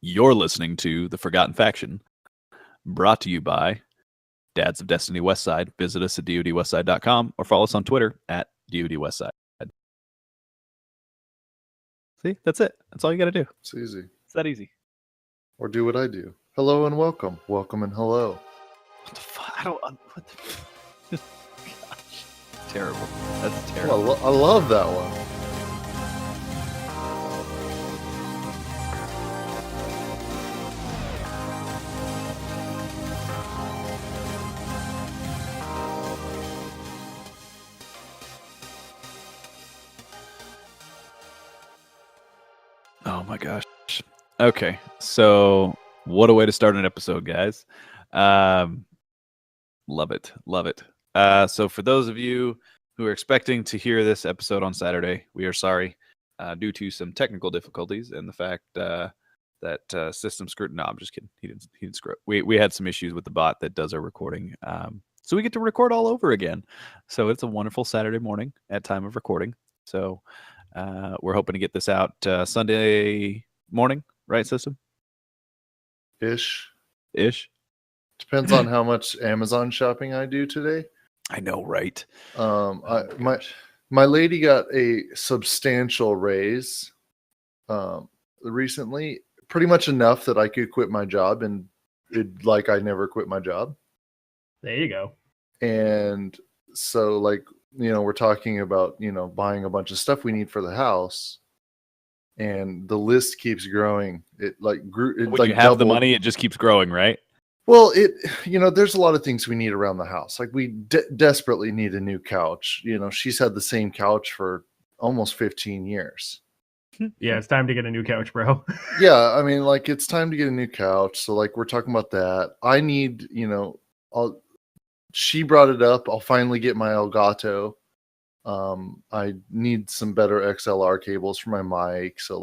You're listening to The Forgotten Faction, brought to you by Dads of Destiny Westside. Visit us at dodwestside.com or follow us on Twitter at dodwestside. See, that's it. That's all you got to do. It's easy. It's that easy. Or do what I do. Hello and welcome. Welcome and hello. What the fuck? I don't. What the? Gosh, terrible. That's terrible. I love that one. Oh my gosh. Okay, so what a way to start an episode, guys. Love it. Love it. So for those of you who are expecting to hear this episode on Saturday, we are sorry due to some technical difficulties and the fact that system screwed. No, I'm just kidding. He didn't screw it. We had some issues with the bot that does our recording. So we get to record all over again. So it's a wonderful Saturday morning at time of recording. So we're hoping to get this out Sunday morning, right, system? Ish. Depends on how much Amazon shopping I do today. I know, right? My lady got a substantial raise recently, pretty much enough that I could quit my job, and I never quit my job. There you go. And so, we're talking about, buying a bunch of stuff we need for the house, and the list keeps growing. It grew. When you have doubled. The money, it just keeps growing, right? Well, there's a lot of things we need around the house. We desperately need a new couch. She's had the same couch for almost 15 years. Yeah, it's time to get a new couch, bro. Yeah, I mean, it's time to get a new couch. So, we're talking about that. I need, she brought it up. I'll finally get my Elgato. I need some better XLR cables for my mic. So,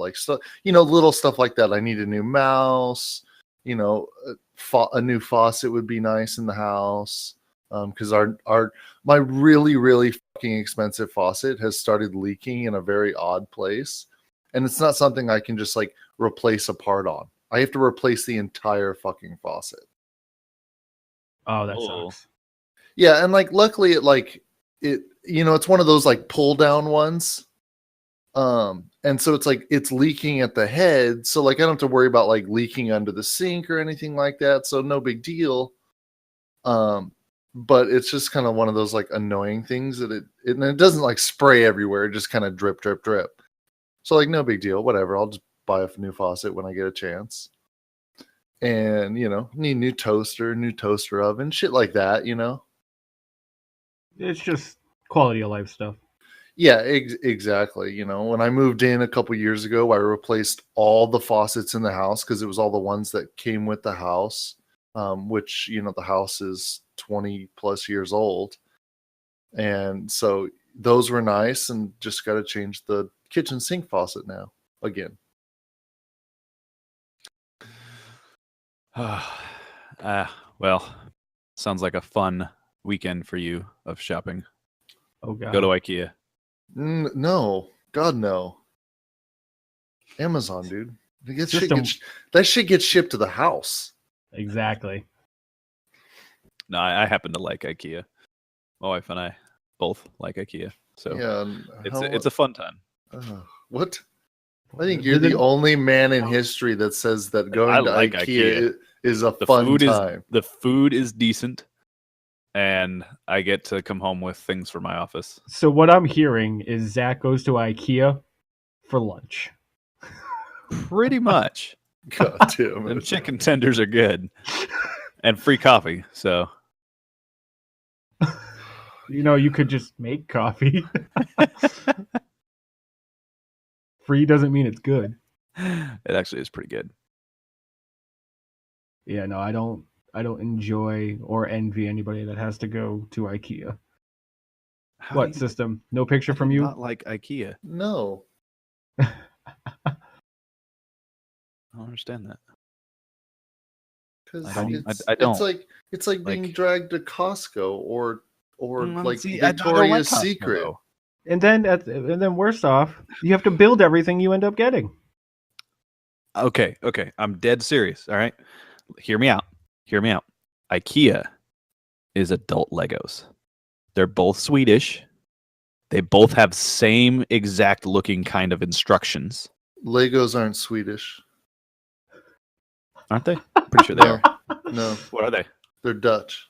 little stuff like that. I need a new mouse. A new faucet would be nice in the house. Because my really, really fucking expensive faucet has started leaking in a very odd place. And it's not something I can just replace a part on. I have to replace the entire fucking faucet. Oh, that sucks. Yeah, and luckily it's one of those pull down ones. And so it's leaking at the head. So I don't have to worry about leaking under the sink or anything like that. So no big deal. But it's just kind of one of those annoying things that it doesn't spray everywhere. It just kind of drip, drip, drip. So no big deal, whatever. I'll just buy a new faucet when I get a chance. And, need new toaster oven, shit like that, It's just quality of life stuff. Yeah, exactly. When I moved in a couple years ago, I replaced all the faucets in the house because it was all the ones that came with the house, which, the house is 20 plus years old. And so those were nice, and just got to change the kitchen sink faucet now again. Well, sounds like a fun weekend for you of shopping. Oh, God. Go to Ikea. No, God, no. Amazon, dude. That shit gets shipped to the house. Exactly. No, I happen to like Ikea. My wife and I both like Ikea. So yeah, it's a fun time. What? I think you're the only man in history that says that going to Ikea is a fun time. The food is decent, and I get to come home with things for my office. So what I'm hearing is Zach goes to Ikea for lunch. Pretty much. God damn it. And chicken tenders are good. And free coffee, so. You could just make coffee. Free doesn't mean it's good. It actually is pretty good. Yeah, no, I don't enjoy or envy anybody that has to go to Ikea. What system? No picture from you? Not like Ikea. No. I don't understand that. Because I don't. It's like being dragged to Costco or see, Victoria's Costco, Secret. though. And then worst off, you have to build everything you end up getting. Okay. I'm dead serious. All right. Hear me out. IKEA is adult Legos. They're both Swedish. They both have same exact looking kind of instructions. Legos aren't Swedish. Aren't they? Pretty sure they No, are. no, What are they? they're Dutch.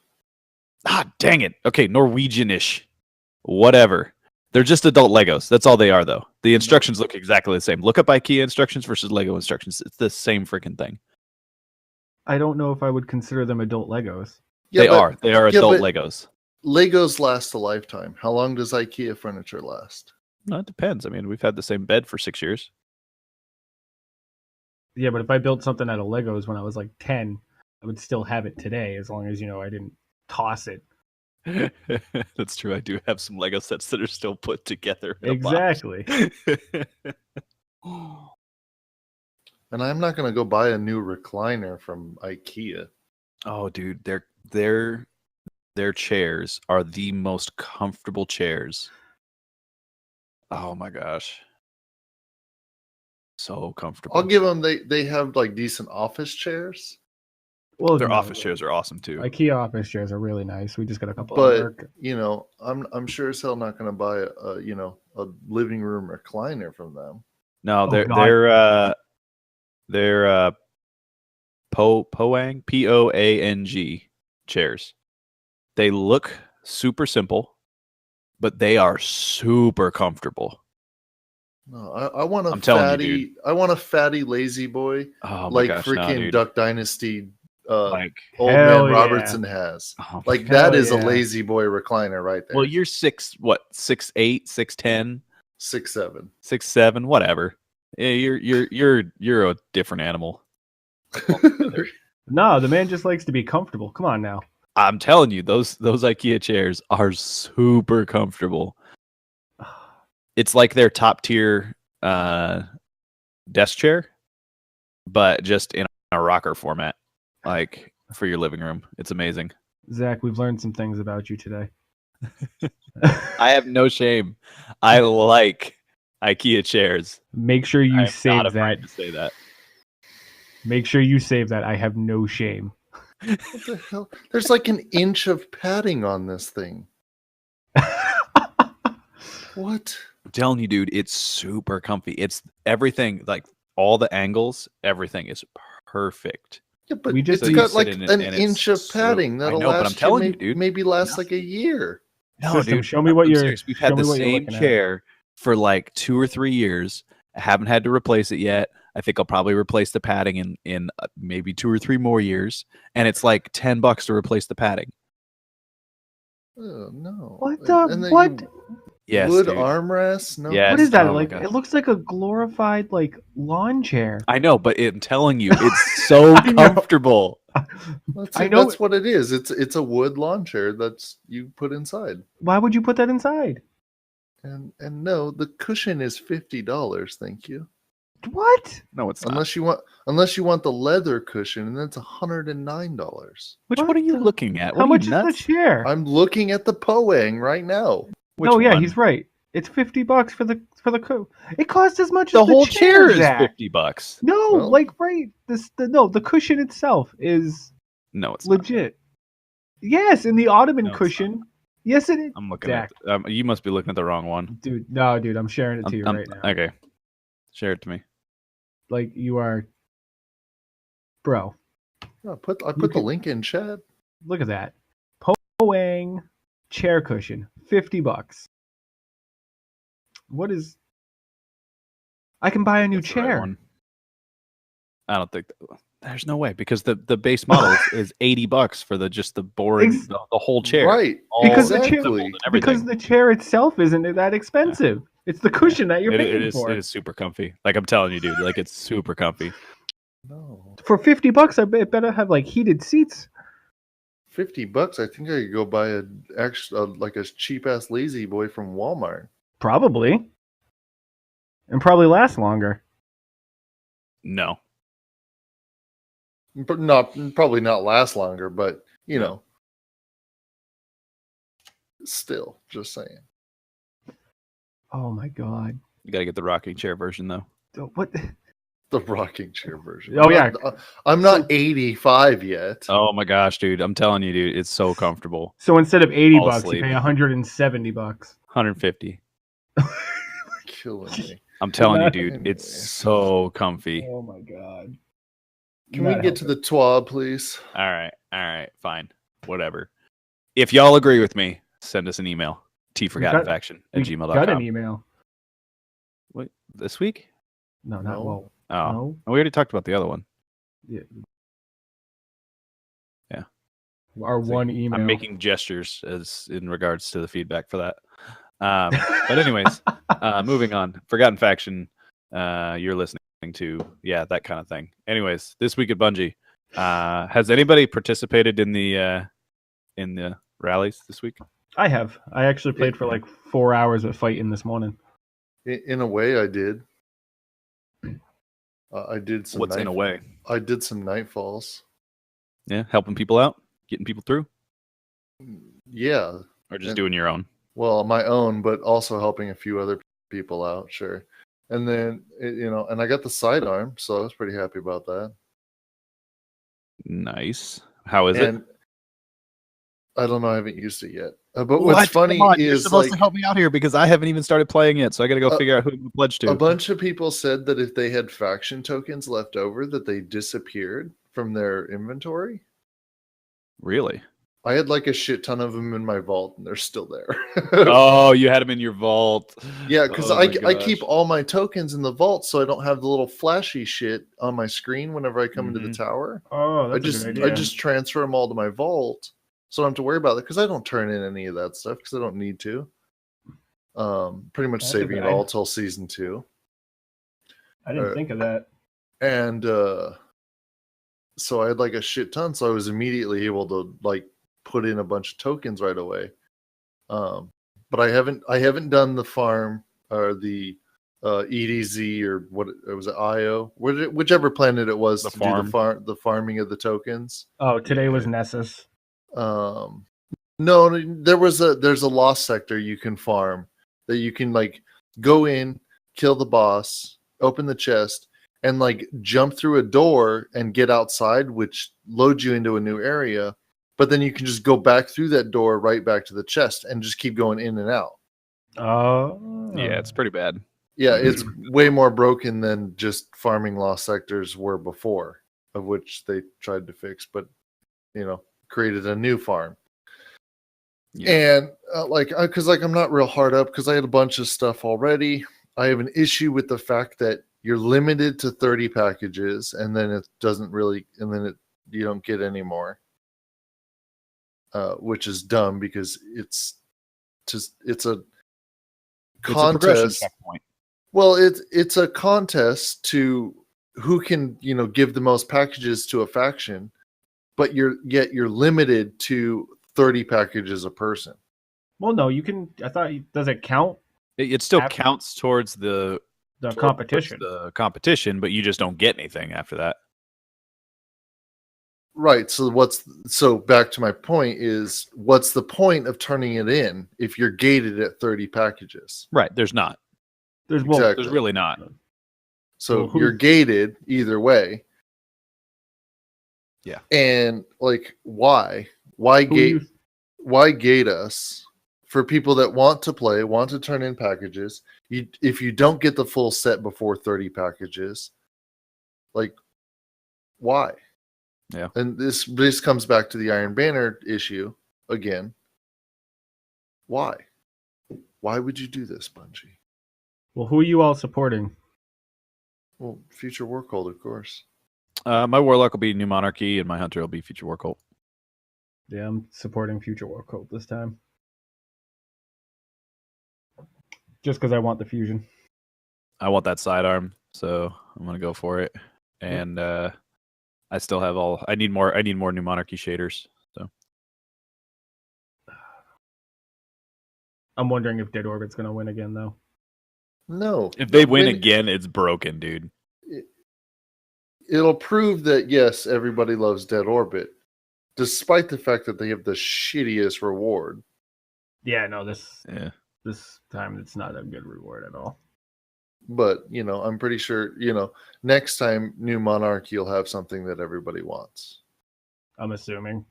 Ah, dang it. Okay, Norwegian-ish. Whatever. They're just adult Legos. That's all they are, though. The instructions look exactly the same. Look up IKEA instructions versus Lego instructions. It's the same freaking thing. I don't know if I would consider them adult Legos. They are. They are adult Legos. Legos last a lifetime. How long does IKEA furniture last? No, it depends. I mean, we've had the same bed for 6 years. Yeah, but if I built something out of Legos when I was like 10, I would still have it today as long as, I didn't toss it. That's true. I do have some Lego sets that are still put together. Exactly. And I'm not going to go buy a new recliner from IKEA. Oh, dude, their chairs are the most comfortable chairs. Oh my gosh. So comfortable. I'll give them, they have like decent office chairs. Well, their office chairs are awesome too. IKEA office chairs are really nice. We just got a couple But, of work. I'm sure as hell not going to buy a living room recliner from them. No, God. they're Poang, Poang chairs. They look super simple, but they are super comfortable. No, I want a I'm telling fatty. you, dude. I want a fatty lazy boy, Oh my like gosh, freaking dude. Duck Dynasty. Like Old hell man yeah. Robertson has. oh my Like God. that is yeah. a lazy boy recliner right there. Well, you're 6'8", 6'10", 6'7". 6'7", whatever. Yeah, you're a different animal. No, the man just likes to be comfortable. Come on now. I'm telling you, those IKEA chairs are super comfortable. It's like their top tier desk chair, but just in a rocker format, like for your living room. It's amazing. Zach, we've learned some things about you today. I have no shame. I like IKEA chairs. Make sure you I'm save not that. afraid to say that. Make sure you save that. I have no shame. What the hell? There's like an inch of padding on this thing. What? I'm telling you, dude, it's super comfy. It's everything, like all the angles, everything is perfect. Yeah, but We just- it's you got sit like in it an and inch it's of padding I that'll know, but I'm last telling you, you, dude. maybe last like a year. No, System, dude. show me what I'm you're. serious. We've show had me the what you're same looking at. chair for like 2 or 3 years. I haven't had to replace it yet. I think I'll probably replace the padding in maybe 2 or 3 more years, and it's like $10 to replace the padding. Oh no! What And the then what? Yes, wood dude. armrests? No. Yes. What is that? Oh my Like gosh. it looks like a glorified like lawn chair. I know, but I'm telling you, it's so I know. comfortable. I know That's what it is. It's a wood lawn chair that's you put inside. Why would you put that inside? And no, the cushion is $50. Thank you. What? No, it's not. Unless you want the leather cushion, and that's $109. What What are you the- looking at? How What are much you is nuts? the chair? I'm looking at the Poang right now. Which Oh yeah, one? he's right. It's $50 for the It costs as much The as whole chair is Zach. $50. No, Well- like right. The cushion itself is No, it's not. legit. Yes, in the ottoman No, it's cushion. Yes, it is. I'm looking Zach. at. You must be looking at the wrong one. Dude, no, dude, I'm sharing it to you right now. Okay, share it to me. Like you are, bro. I put the can- link in chat. Look at that. Poang chair cushion, $50. What is? I can buy a new That's the right chair. one. I don't think there's no way because the base model is $80 for the boring Ex- the whole chair. Right. Because the chair- exactly. Because the chair itself isn't that expensive. It's the cushion that you're It paying is for. it is super comfy. Like I'm telling you, dude, like it's super comfy. No. For $50, I bet it better have like heated seats. $50. I think I could go buy like a cheap ass lazy boy from Walmart. Probably. And probably last longer. No. But probably not last longer, but still, just saying. Oh my god. You got to get the rocking chair version though. What? The rocking chair version. Oh, yeah. I'm not 85 yet. Oh my gosh, dude! I'm telling you, dude, it's so comfortable. So instead of $80, Fall you asleep. pay $170. 150. Killing me. I'm telling you, Not- dude, Anyway. it's so comfy. Oh my god. Can we get to the TWAB, please? All right, fine, whatever. If y'all agree with me, send us an email. tforgottenfaction@gmail.com. Got an email. What, this week? No, not No. well. Oh, No. we already talked about the other one. Yeah. Yeah. Our See, one email. I'm making gestures as in regards to the feedback for that. But anyways, moving on. Forgotten Faction. You're listening to that kind of thing. Anyways, this week at Bungie, has anybody participated in the rallies this week? I have. I actually played for like 4 hours of fighting this morning. In a way, I did. I did some. What's in a way? I did some nightfalls. Yeah, helping people out, getting people through, Yeah. or just doing your own. Well, my own, but also helping a few other people out. Sure. And then and I got the sidearm, so I was pretty happy about that. Nice. How is it? I don't know. I haven't used it yet. But what's funny you're is supposed to help me out here because I haven't even started playing it, so I got to go figure out who to pledge to. A bunch of people said that if they had faction tokens left over, that they disappeared from their inventory. Really? I had like a shit ton of them in my vault, and they're still there. Oh, you had them in your vault. Yeah, because Oh my I keep gosh. all my tokens in the vault, so I don't have the little flashy shit on my screen whenever I come into the tower. Oh, I that's a good idea. I just transfer them all to my vault, so I don't have to worry about it because I don't turn in any of that stuff because I don't need to. Pretty much That's a saving good it all idea. till season 2. I didn't think of that. And so I had like a shit ton, so I was immediately able to like put in a bunch of tokens right away. But I haven't done the farm or the EDZ or what was it, IO, whichever planet it was The to farm. do the farming of the tokens. Oh, today was Nessus. No, there's a lost sector you can farm that you can like go in, kill the boss, open the chest, and like jump through a door and get outside, which loads you into a new area. But then you can just go back through that door right back to the chest and just keep going in and out. Oh. Yeah, it's pretty bad. Yeah, it's way more broken than just farming lost sectors were before, of which they tried to fix, but created a new farm. Yeah. And because I'm not real hard up because I had a bunch of stuff already. I have an issue with the fact that you're limited to 30 packages, and then it doesn't really, and then you don't get any more, which is dumb because it's a progression contest. checkpoint. Well, it's a contest to who can give the most packages to a faction, but you're limited to 30 packages a person. Well, no, you can. I thought, does it count It still After- counts towards the competition? the competition, but you just don't get anything after that. Right. So back to my point is, what's the point of turning it in if you're gated at 30 packages? Right. There's not. Exactly. There's really not. So Well, you're gated either way. Yeah. And like, why gate us for people that want to play, want to turn in packages? If you don't get the full set before 30 packages, like, why? Yeah. And this comes back to the Iron Banner issue again. Why? Why would you do this, Bungie? Well, who are you all supporting? Well, Future War Cult, of course. My warlock will be New Monarchy, and my hunter will be Future War Cult. Yeah, I'm supporting Future War Cult this time. Just because I want the fusion. I want that sidearm, so I'm gonna go for it. And I still have I need more New Monarchy shaders. So I'm wondering if Dead Orbit's going to win again, though. No. if they win again, it's broken, dude. It'll prove that, yes, everybody loves Dead Orbit, despite the fact that they have the shittiest reward. Yeah, no, this Yeah. time it's not a good reward at all. But I'm pretty sure next time New Monarchy will have something that everybody wants. I'm assuming.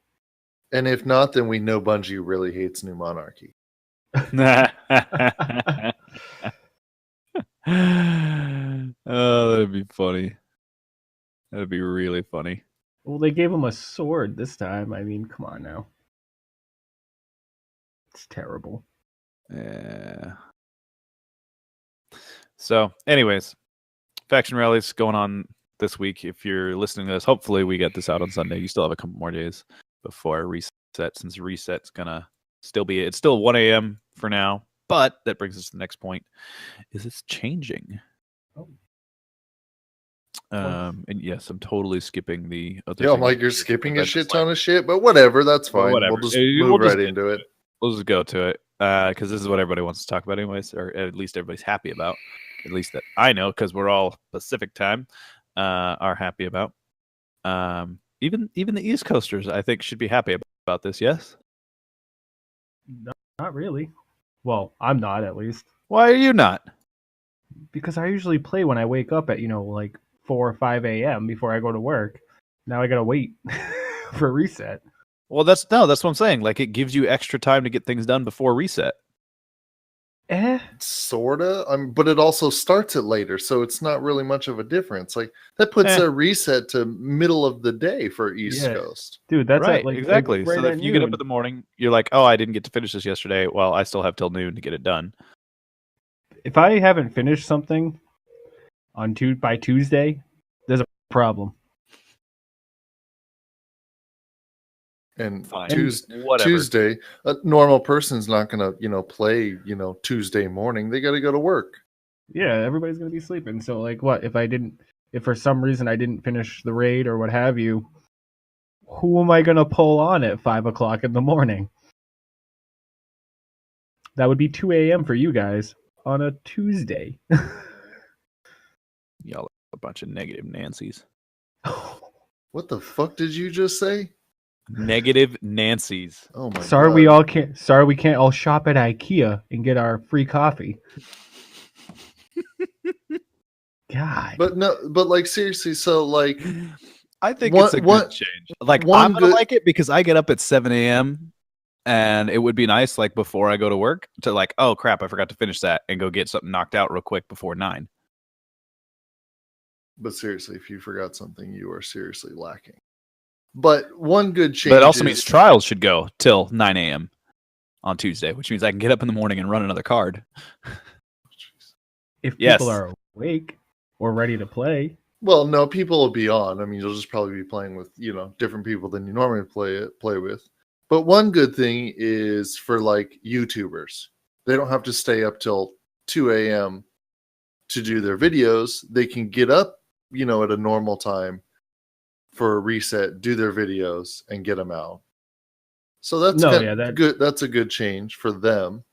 And if not, then we know Bungie really hates New Monarchy. Oh, that'd be funny. That'd be really funny. Well, they gave him a sword this time. I mean, come on now. It's terrible. Yeah. So, anyways, faction rallies going on this week. If you're listening to this, hopefully we get this out on Sunday. You still have a couple more days before reset, since reset's gonna still be. It's still 1 a.m. for now, but that brings us to the next point: is it's changing. Oh. And yes, I'm totally skipping the other. Yeah, I'm like, you're skipping a shit ton of shit, but whatever, that's fine. Whatever. We'll just move right into it. We'll just go to it because this is what everybody wants to talk about, anyways, or at least everybody's happy about. At least that I know, because we're all Pacific time, are happy about. Even the East Coasters, I think, should be happy about this. Yes. Not really. Well, I'm not, at least. Why are you not? Because I usually play when I wake up at like 4 or 5 a.m. before I go to work. Now I gotta wait for reset. Well, that's what I'm saying. Like, it gives you extra time to get things done before reset. Sorta. But it also starts it later, so it's not really much of a difference. Like, that puts a reset to middle of the day for East Coast. Dude, that's right. Exactly. Right, so if you get up in the morning, you're like, oh, I didn't get to finish this yesterday. Well, I still have till noon to get it done. If I haven't finished something by Tuesday, there's a problem. And Fine. Tuesday, a normal person's not gonna, play, Tuesday morning. They got to go to work. Yeah, everybody's gonna be sleeping. So, like, what if for some reason I didn't finish the raid or what have you? Who am I gonna pull on at 5 o'clock in the morning? That would be 2 a.m. for you guys on a Tuesday. Y'all are a bunch of negative Nancys. What the fuck did you just say? Negative Nancys. Oh my God. Sorry we can't all shop at Ikea and get our free coffee. God. But like, seriously, so like, I think it's a good change. Like, I'm gonna like it because I get up at 7 a.m. and it would be nice, like, before I go to work, to like, oh crap, I forgot to finish that, and go get something knocked out real quick before 9. But seriously, if you forgot something, you are seriously lacking. But one good change. But it also means trials should go till 9 a.m. on Tuesday, which means I can get up in the morning and run another card. If people are awake or ready to play. Well, no, people will be on. I mean, you'll just probably be playing with, different people than you normally play with. But one good thing is for, like, YouTubers. They don't have to stay up till 2 a.m. to do their videos. They can get up, at a normal time for a reset, do their videos, and get them out. So that's good. That's a good change for them.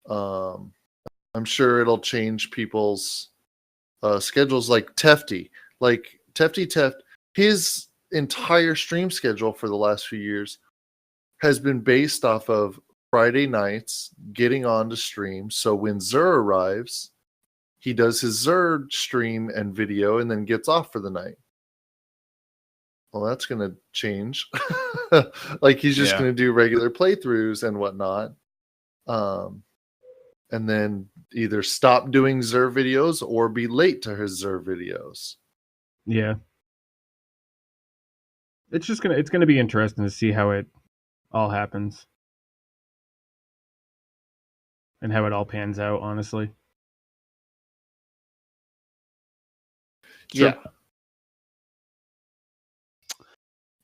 I'm sure it'll change people's schedules, like Tefty. Like, Teft, his entire stream schedule for the last few years has been based off of Friday nights getting on to stream. So when Zur arrives, he does his Zur stream and video and then gets off for the night. Well, that's going to change. Like, he's just going to do regular playthroughs and whatnot. And then either stop doing Zur videos or be late to his Zur videos. Yeah. It's gonna be interesting to see how it all happens. And how it all pans out, honestly. True. Yeah.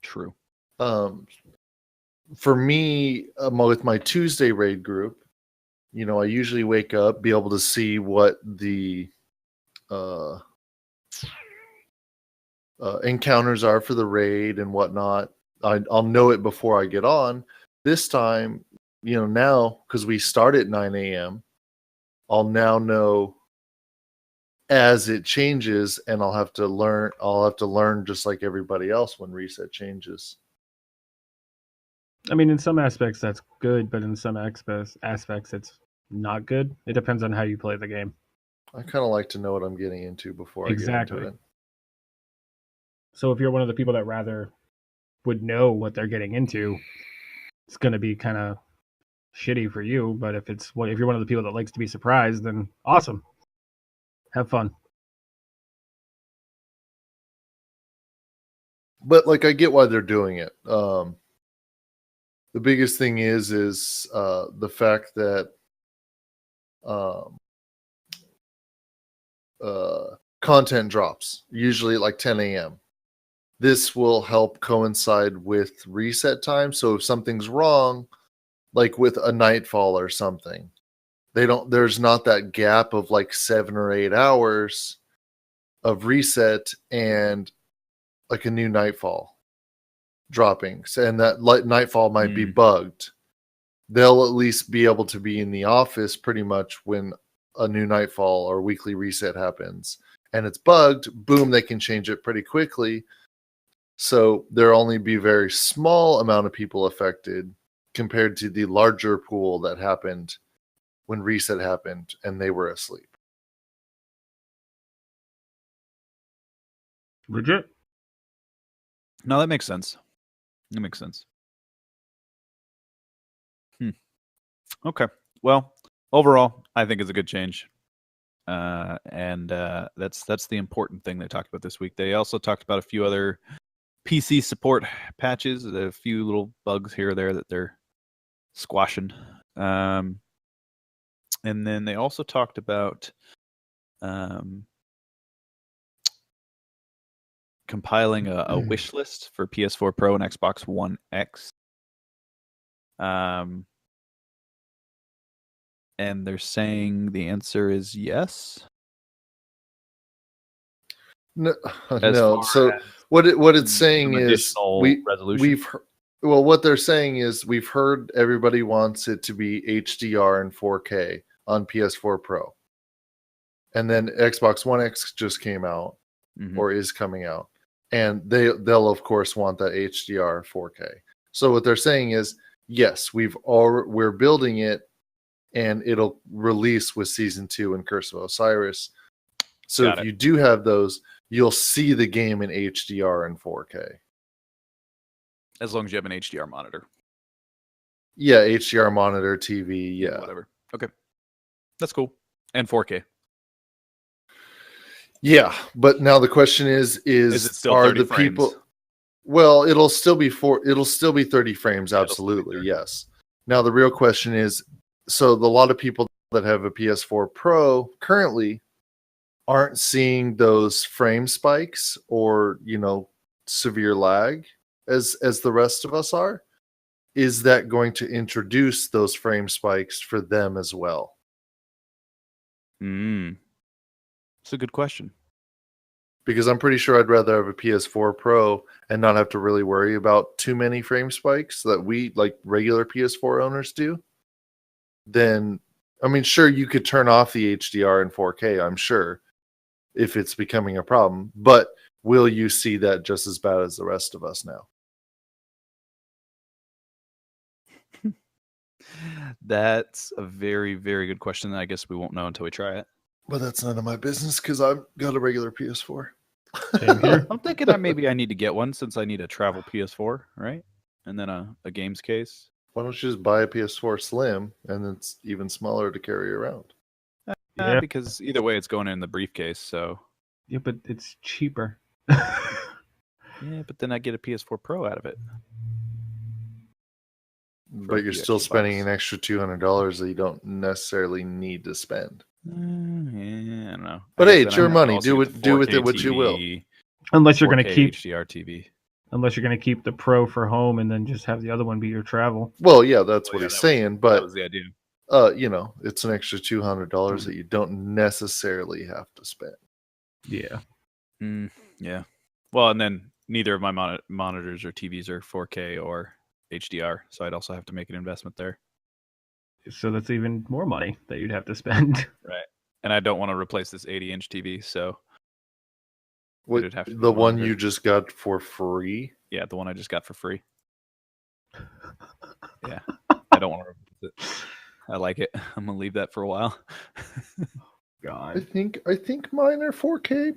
True. For me, with my Tuesday raid group, I usually wake up, be able to see what the encounters are for the raid and whatnot. I'll know it before I get on. This time, now, because we start at 9 a.m., I'll now know as it changes, and I'll have to learn just like everybody else when reset changes. I mean, in some aspects that's good, but in some aspects it's not good. It depends on how you play the game. I kind of like to know what I'm getting into before I get Exactly. into it. So if you're one of the people that rather would know what they're getting into, it's going to be kind of shitty for you. But if you're one of the people that likes to be surprised, then awesome. Have fun. But like, I get why they're doing it. The biggest thing is the fact that um, content drops usually at like 10 a.m. This will help coincide with reset time. So if something's wrong, like with a nightfall or something, there's not that gap of like 7 or 8 hours of reset and like a new nightfall dropping. And that nightfall might be bugged. They'll at least be able to be in the office pretty much when a new nightfall or weekly reset happens and it's bugged. Boom, they can change it pretty quickly. So there'll only be very small amount of people affected compared to the larger pool that happened when reset happened and they were asleep. Legit. No, that makes sense. That makes sense. Okay. Well, overall, I think it's a good change. And that's the important thing they talked about this week. They also talked about a few other PC support patches, a few little bugs here or there that they're squashing. And then they also talked about compiling a wish list for PS4 Pro and Xbox One X. And they're saying the answer is yes. No. So what it's saying is what they're saying is we've heard everybody wants it to be HDR and 4K on PS4 Pro. And then Xbox One X just came out or is coming out. And they'll of course want that HDR 4K. So what they're saying is, yes, we're building it and it'll release with Season 2 and Curse of Osiris. So if you do have those, you'll see the game in HDR and 4K. As long as you have an HDR monitor. Yeah, HDR monitor, TV, yeah. Whatever. Okay. That's cool. And 4K. Yeah, but now the question is it still are 30 the frames? People? Well, it'll still be 30 frames, absolutely, yes. Now the real question is, so a lot of people that have a PS4 Pro currently aren't seeing those frame spikes or, severe lag as the rest of us are. Is that going to introduce those frame spikes for them as well? It's a good question. Because I'm pretty sure I'd rather have a PS4 Pro and not have to really worry about too many frame spikes that we, like regular PS4 owners, do. Then, I mean, sure, you could turn off the HDR and 4K, I'm sure, if it's becoming a problem. But will you see that just as bad as the rest of us now? That's a very, very good question. I guess we won't know until we try it. But that's none of my business because I've got a regular PS4. Same here. I'm thinking that maybe I need to get one since I need a travel PS4, right? And then a games case. Why don't you just buy a PS4 Slim and it's even smaller to carry around? Yeah. Because either way, it's going in the briefcase. So yeah, but it's cheaper. yeah, but then I get a PS4 Pro out of it. But you're still spending an extra $200 that you don't necessarily need to spend. Yeah, I don't know. But hey, it's your money. Do with it what you will. Unless you're going to keep HDR TV. Unless you're going to keep the Pro for home and then just have the other one be your travel. Well, yeah, that's what he's saying. But that was the idea. It's an extra $200 that you don't necessarily have to spend. Yeah. Yeah. Well, and then neither of my monitors or TVs are 4K or HDR, so I'd also have to make an investment there. So that's even more money that you'd have to spend. Right. And I don't want to replace this 80-inch TV, so it'd have to be the one you just got for free? Yeah, the one I just got for free. Yeah. I don't want to replace it. I like it. I'm going to leave that for a while. I God. think mine are 4K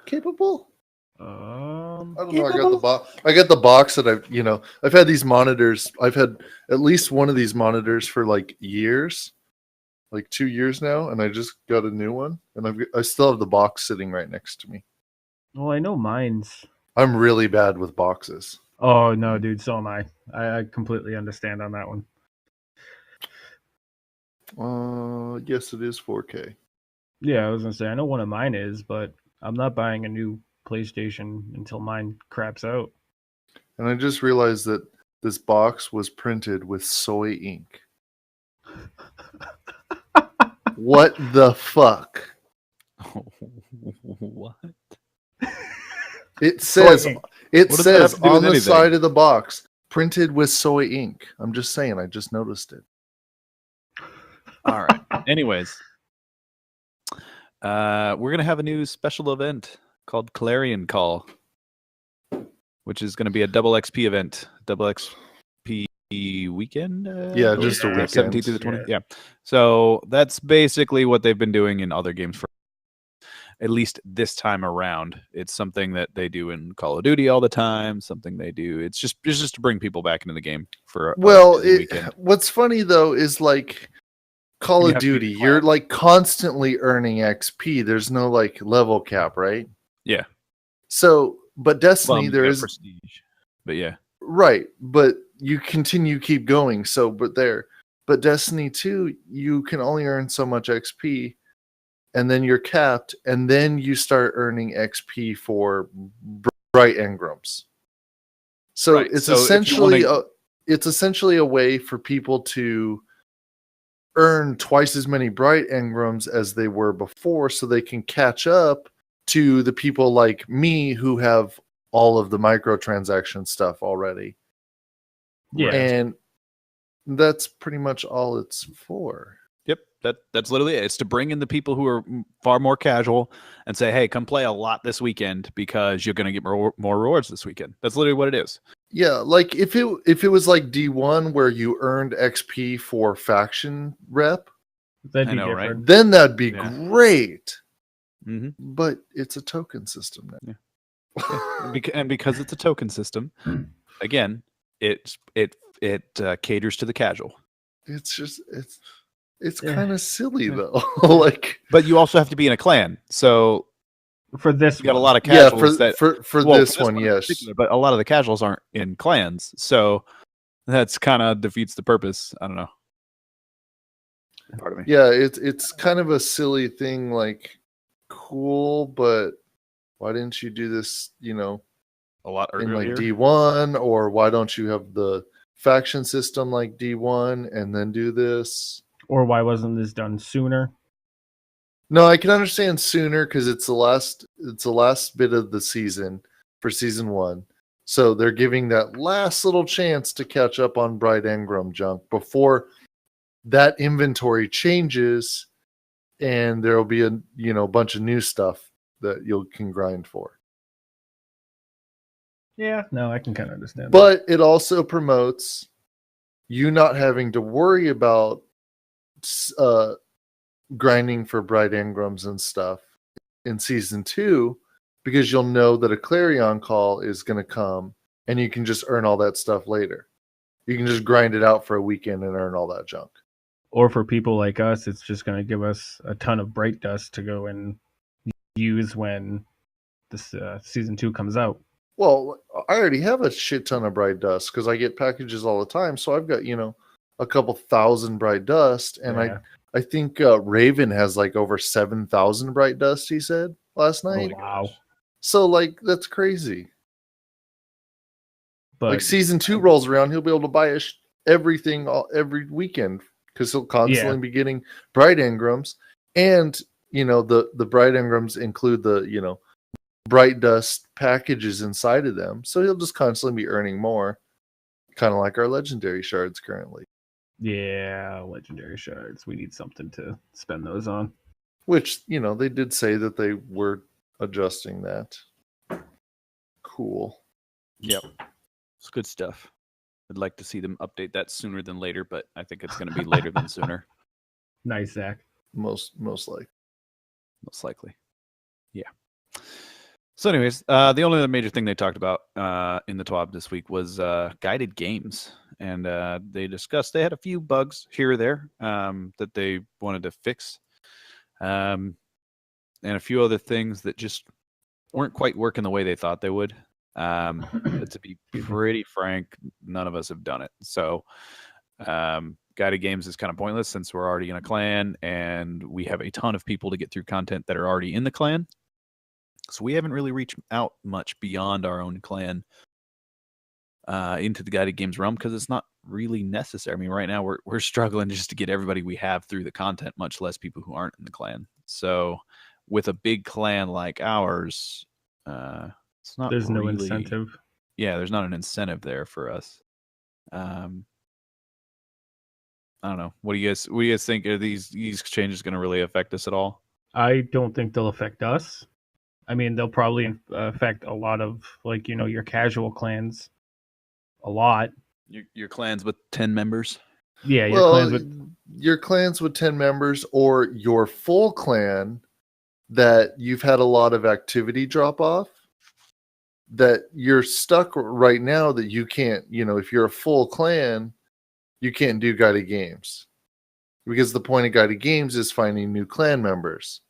capable. I don't know. I got the box that I've had these monitors. I've had at least one of these monitors for like years, like 2 years now, and I just got a new one, and I still have the box sitting right next to me. Well, I know mine's. I'm really bad with boxes. Oh no, dude. So am I. I completely understand on that one. Yes, it is 4K. Yeah, I was gonna say I know one of mine is, but I'm not buying a new PlayStation until mine craps out. And I just realized that this box was printed with soy ink. What the fuck? What? It says ink. it What does that have says to do with on the anything? side of the box, printed with soy ink. I'm just saying, I just noticed it. All right. Anyways, we're gonna have a new special event called Clarion Call, which is gonna be a double XP event, double XP weekend. Yeah, just a weekend. 17th through the 20th. Yeah. So that's basically what they've been doing in other games for at least this time around. It's something that they do in Call of Duty all the time. Something they do. It's just to bring people back into the game for a busy weekend. What's funny though is like Call You of have to be Duty, in you're class. like constantly earning XP. There's no like level cap, right? Yeah. So, but Destiny, Well, there yeah, is prestige. But yeah. right, but you keep going. So, but Destiny 2, you can only earn so much XP, and then you're capped, and then you start earning XP for bright engrams. So Right. it's So if you wanna- essentially a way for people to earn twice as many bright engrams as they were before, so they can catch up to the people like me who have all of the microtransaction stuff already. Yeah. And that's pretty much all it's for. Yep, that's literally it. It's to bring in the people who are far more casual and say, "Hey, come play a lot this weekend because you're going to get more rewards this weekend." That's literally what it is. Yeah, like if it was like D1 where you earned XP for faction rep, That'd I be know, right? different. then that'd be Yeah. great. Mm-hmm. But it's a token system now. And because it's a token system, again, it caters to the casual. It's just it's Yeah. kind of silly though. Like, But you also have to be in a clan, so For this you got a one. lot of yeah, casuals for well, this one, in yes. particular, but a lot of the casuals aren't in clans, so that's kind of defeats the purpose. I don't know. Pardon me. Yeah, it's kind of a silly thing. Like, cool, but why didn't you do this? A lot In like earlier. D1, or why don't you have the faction system like D1 and then do this? Or why wasn't this done sooner? No, I can understand sooner because it's the last bit of the season for season 1. So they're giving that last little chance to catch up on Bright Engram junk before that inventory changes, and there'll be a bunch of new stuff that you can grind for. Yeah, no, I can kind of understand. But it also promotes you not having to worry about grinding for bright engrams and stuff in season 2, because you'll know that a Clarion call is going to come, and you can just earn all that stuff later. You can just grind it out for a weekend and earn all that junk. Or for people like us, it's just going to give us a ton of bright dust to go and use when this season 2 comes out. Well, I already have a shit ton of bright dust because I get packages all the time. So I've got, a couple thousand bright dust. And Yeah. I think Raven has like over 7,000 bright dust, he said last night. Oh, wow. So, like, that's crazy. But like, season 2 rolls around, he'll be able to buy everything every weekend because he'll constantly be getting bright engrams. And, the bright engrams include the, bright dust packages inside of them. So he'll just constantly be earning more, kind of like our legendary shards currently. yeah, legendary shards. We need something to spend those on. Which, they did say that they were adjusting that. Cool. Yep. It's good stuff. I'd like to see them update that sooner than later, but I think it's going to be later than sooner. Nice, Zach. Most likely. most likely. Yeah. So, anyways, the only other major thing they talked about in the TWAB this week was guided games, and they discussed they had a few bugs here or there that they wanted to fix, and a few other things that just weren't quite working the way they thought they would. But to be pretty frank, none of us have done it. So guided games is kind of pointless since we're already in a clan and we have a ton of people to get through content that are already in the clan. So we haven't really reached out much beyond our own clan into the guided games realm because it's not really necessary. I mean, right now we're struggling just to get everybody we have through the content, much less people who aren't in the clan. So with a big clan like ours, it's not There's no really, incentive. Yeah, there's not an incentive there for us. I don't know. What do you guys think? Are these changes going to really affect us at all? I don't think they'll affect us. I mean, they'll probably affect a lot of, like, your casual clans a lot. Your clans with 10 members? Yeah, your clans with 10 members, or your full clan that you've had a lot of activity drop off, that you're stuck right now, that you can't, if you're a full clan, you can't do guided games. Because the point of guided games is finding new clan members.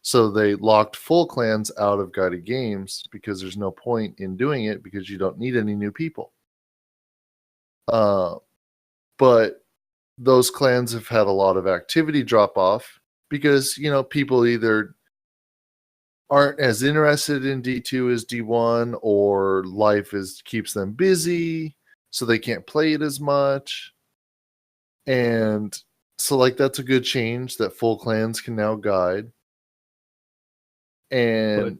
So they locked full clans out of guided games because there's no point in doing it because you don't need any new people. But those clans have had a lot of activity drop off because, people either aren't as interested in D2 as D1, or life keeps them busy, so they can't play it as much. And so, that's a good change that full clans can now guide. And,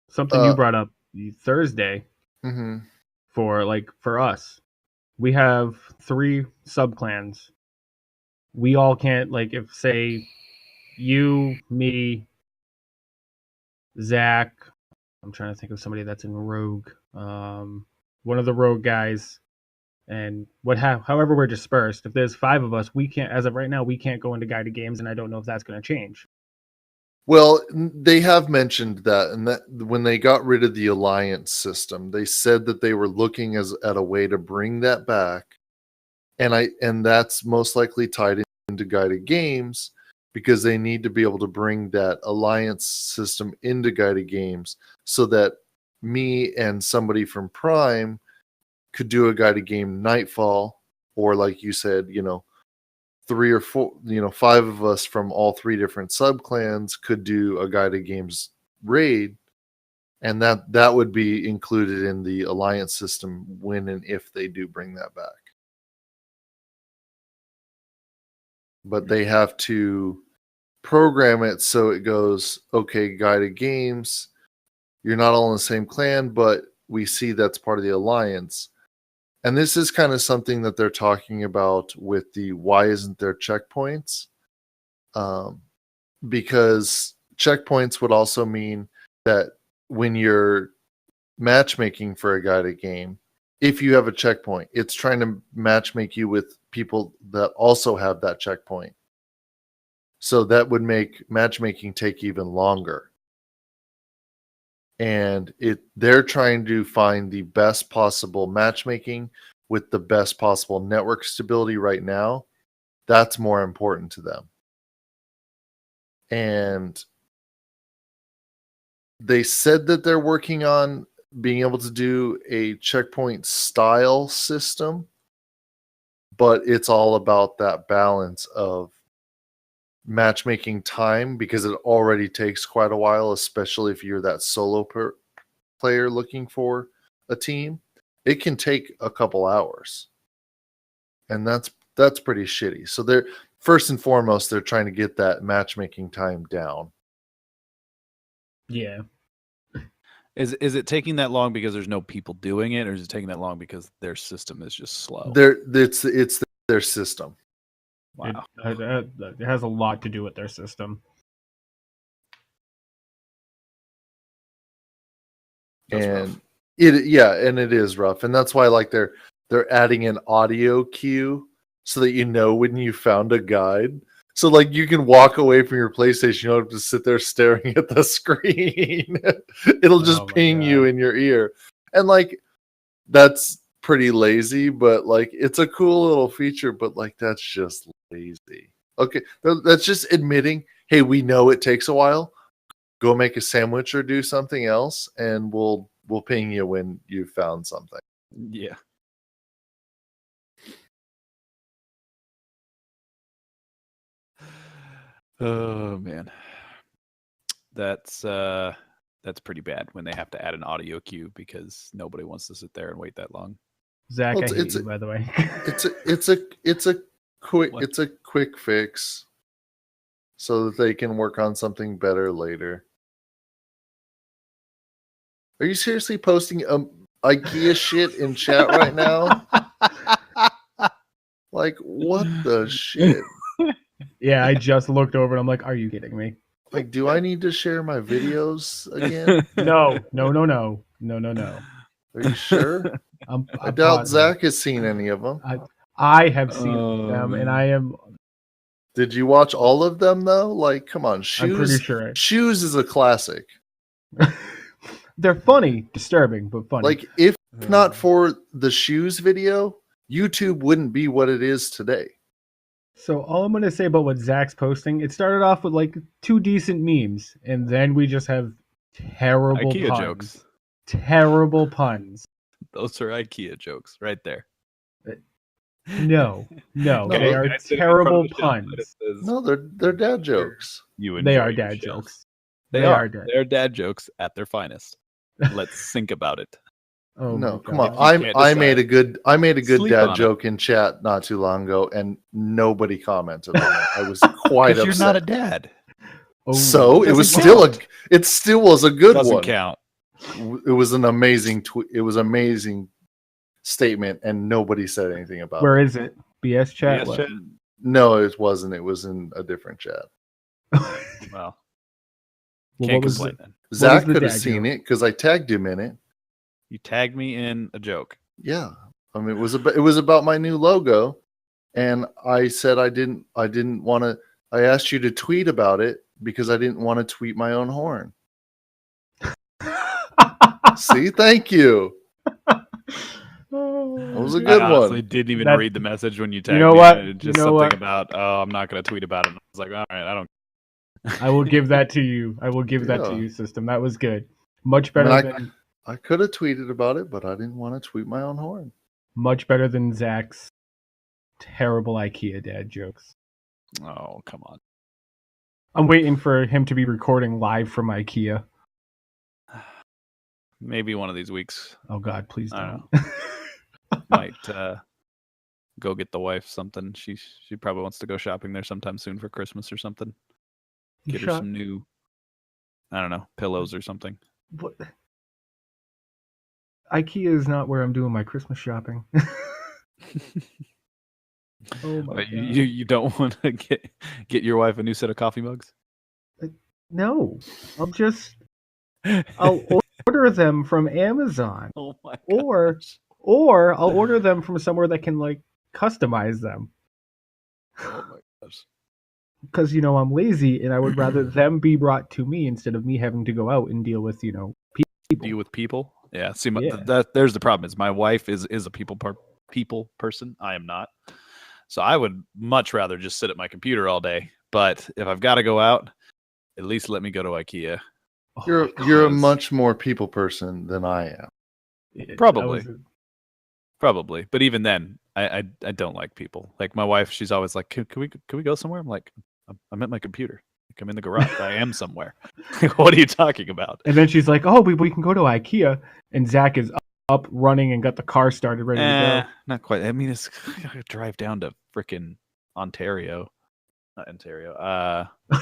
something you brought up Thursday for us, we have 3 sub clans. We all can't, if say you, me, Zach, I'm trying to think of somebody that's in Rogue, one of the Rogue guys, and however we're dispersed. If there's 5 of us, we can't, as of right now, we can't go into guided games, and I don't know if that's going to change. Well, they have mentioned that, and that when they got rid of the alliance system, they said that they were looking at a way to bring that back, and that's most likely tied into guided games because they need to be able to bring that alliance system into guided games so that me and somebody from Prime could do a guided game Nightfall, or like you said, 3 or 4, 5 of us from all 3 different sub clans could do a guided games raid, and that would be included in the alliance system when and if they do bring that back. But they have to program it so it goes, okay, guided games, you're not all in the same clan, but we see that's part of the alliance. And this is kind of something that they're talking about with the why isn't there checkpoints? Because checkpoints would also mean that when you're matchmaking for a guided game, if you have a checkpoint, it's trying to matchmake you with people that also have that checkpoint. So that would make matchmaking take even longer. And they're trying to find the best possible matchmaking with the best possible network stability right now. That's more important to them. And they said that they're working on being able to do a checkpoint style system, but it's all about that balance of matchmaking time, because it already takes quite a while, especially if you're that solo player looking for a team. It can take a couple hours, and that's pretty shitty. So they're first and foremost, they're trying to get that matchmaking time down. Yeah. Is it taking that long because there's no people doing it, or is it taking that long because their system is just slow? It's their system. Wow. It has a lot to do with their system. That's rough. And it is rough. And that's why they're adding an audio cue so that when you found a guide, So like you can walk away from your PlayStation, you don't have to sit there staring at the screen. It'll just Oh my ping you God. in your ear. And like that's pretty lazy, but like it's a cool little feature, but like that's just lazy. Okay, that's just admitting, hey, we know it takes a while. Go make a sandwich or do something else, and we'll ping you when you found something. Yeah. Oh man. That's pretty bad when they have to add an audio cue because nobody wants to sit there and wait that long. Zach, Well, I hate you, by the way. It's a quick What? it's a quick fix so that they can work on something better later. Are you seriously posting IKEA shit in chat right now? Like what the shit? Yeah, I just looked over and I'm like, are you kidding me? Like, do I need to share my videos again? No. Are you sure? I'm I doubt positive. Zach has seen any of them. I have seen Oh, them, and man. I am. Did you watch all of them though? Like, come on, I'm pretty shoes. sure. Shoes is a classic. They're funny, disturbing, but funny. Like, if not for the shoes video, YouTube wouldn't be what it is today. So all I'm gonna say about what Zach's posting, it started off with like 2 decent memes, and then we just have terrible IKEA puns. jokes. Terrible puns. Those are IKEA jokes right there. No, No, they are I sit in front of terrible the shelf and it puns. says, No, they're dad jokes. You They enjoy are your dad shelf." jokes. They They are. are dad. They're dad jokes at their finest. Let's think about it. Oh No, my come God. on. You can't I made decide. a good Sleep dad on it. joke in chat not too long ago, and nobody commented on it. I was quite Because upset. you're not a dad. Oh, So it was Doesn't count. it still was a good Doesn't one. count. It was an amazing it was amazing statement, and nobody said anything about where it. is it? BS chat. BS What? chat? No, it wasn't. It was in a different chat. Well, Well, can't what was complain then. Zach the could have dad seen joke? it because I tagged him in it. You tagged me in a joke. Yeah, I mean it was about my new logo, and I said I didn't want to. I asked you to tweet about it because I didn't want to tweet my own horn. See, thank you. That was a good I honestly one. didn't even That- read the message when you tagged You know me what? in it. It's You just know something what? about, oh, I'm not going to tweet about it. And I was like, all right, I don't. I will give that to you. I will give that to Yeah. you, system. That was good. Much I mean, better than I could have tweeted about it, but I didn't want to tweet my own horn. Zach's terrible IKEA dad jokes. Oh, come on. I'm waiting for him to be recording live from IKEA. Maybe one of these weeks Oh God, please I don't. might go get the wife something. She probably wants to go shopping there sometime soon for Christmas or something. Get her some new, I don't know, pillows or something. What? IKEA is not where I'm doing my Christmas shopping. Oh my But God. you don't want to get your wife a new set of coffee mugs? No, I'll order them from Amazon, Oh my or I'll order them from somewhere that can like customize them. Oh my gosh. Because I'm lazy and I would rather them be brought to me instead of me having to go out and deal with people. Deal with people? Yeah. See, Yeah. there's the problem. Is my wife is a people person. I am not. So I would much rather just sit at my computer all day. But if I've got to go out, at least let me go to IKEA. You're a Because- much more people person than I am. Probably. Probably, but even then, I don't like people. Like my wife, she's always like, "Can we go somewhere?" I'm like, "I'm at my computer. Like, I'm in the garage. I am somewhere." What are you talking about? And then she's like, "Oh, we can go to IKEA," and Zach is up running and got the car started, ready to go. Not quite. I mean, it's I gotta drive down to frickin' Ontario, not Ontario. Where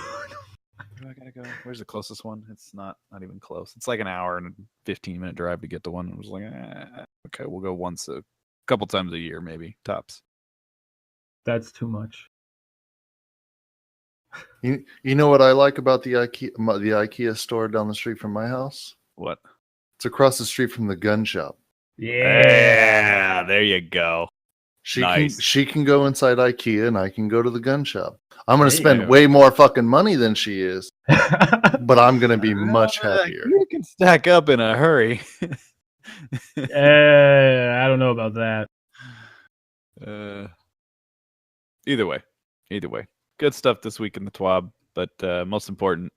do I gotta go? Where's the closest one? It's not even close. It's like an hour and 15-minute drive to get to one. I was like, okay, we'll go once a couple times a year, maybe tops. That's too much. You know what I like about the IKEA store down the street from my house? What? It's across the street from the gun shop. Yeah, there you go. Nice. She can go inside IKEA and I can go to the gun shop. I'm going to There you spend go. way more fucking money than she is, but I'm going to be much happier. You can stack up in a hurry. I don't know about that. Either way, good stuff this week in the TWAB. But most important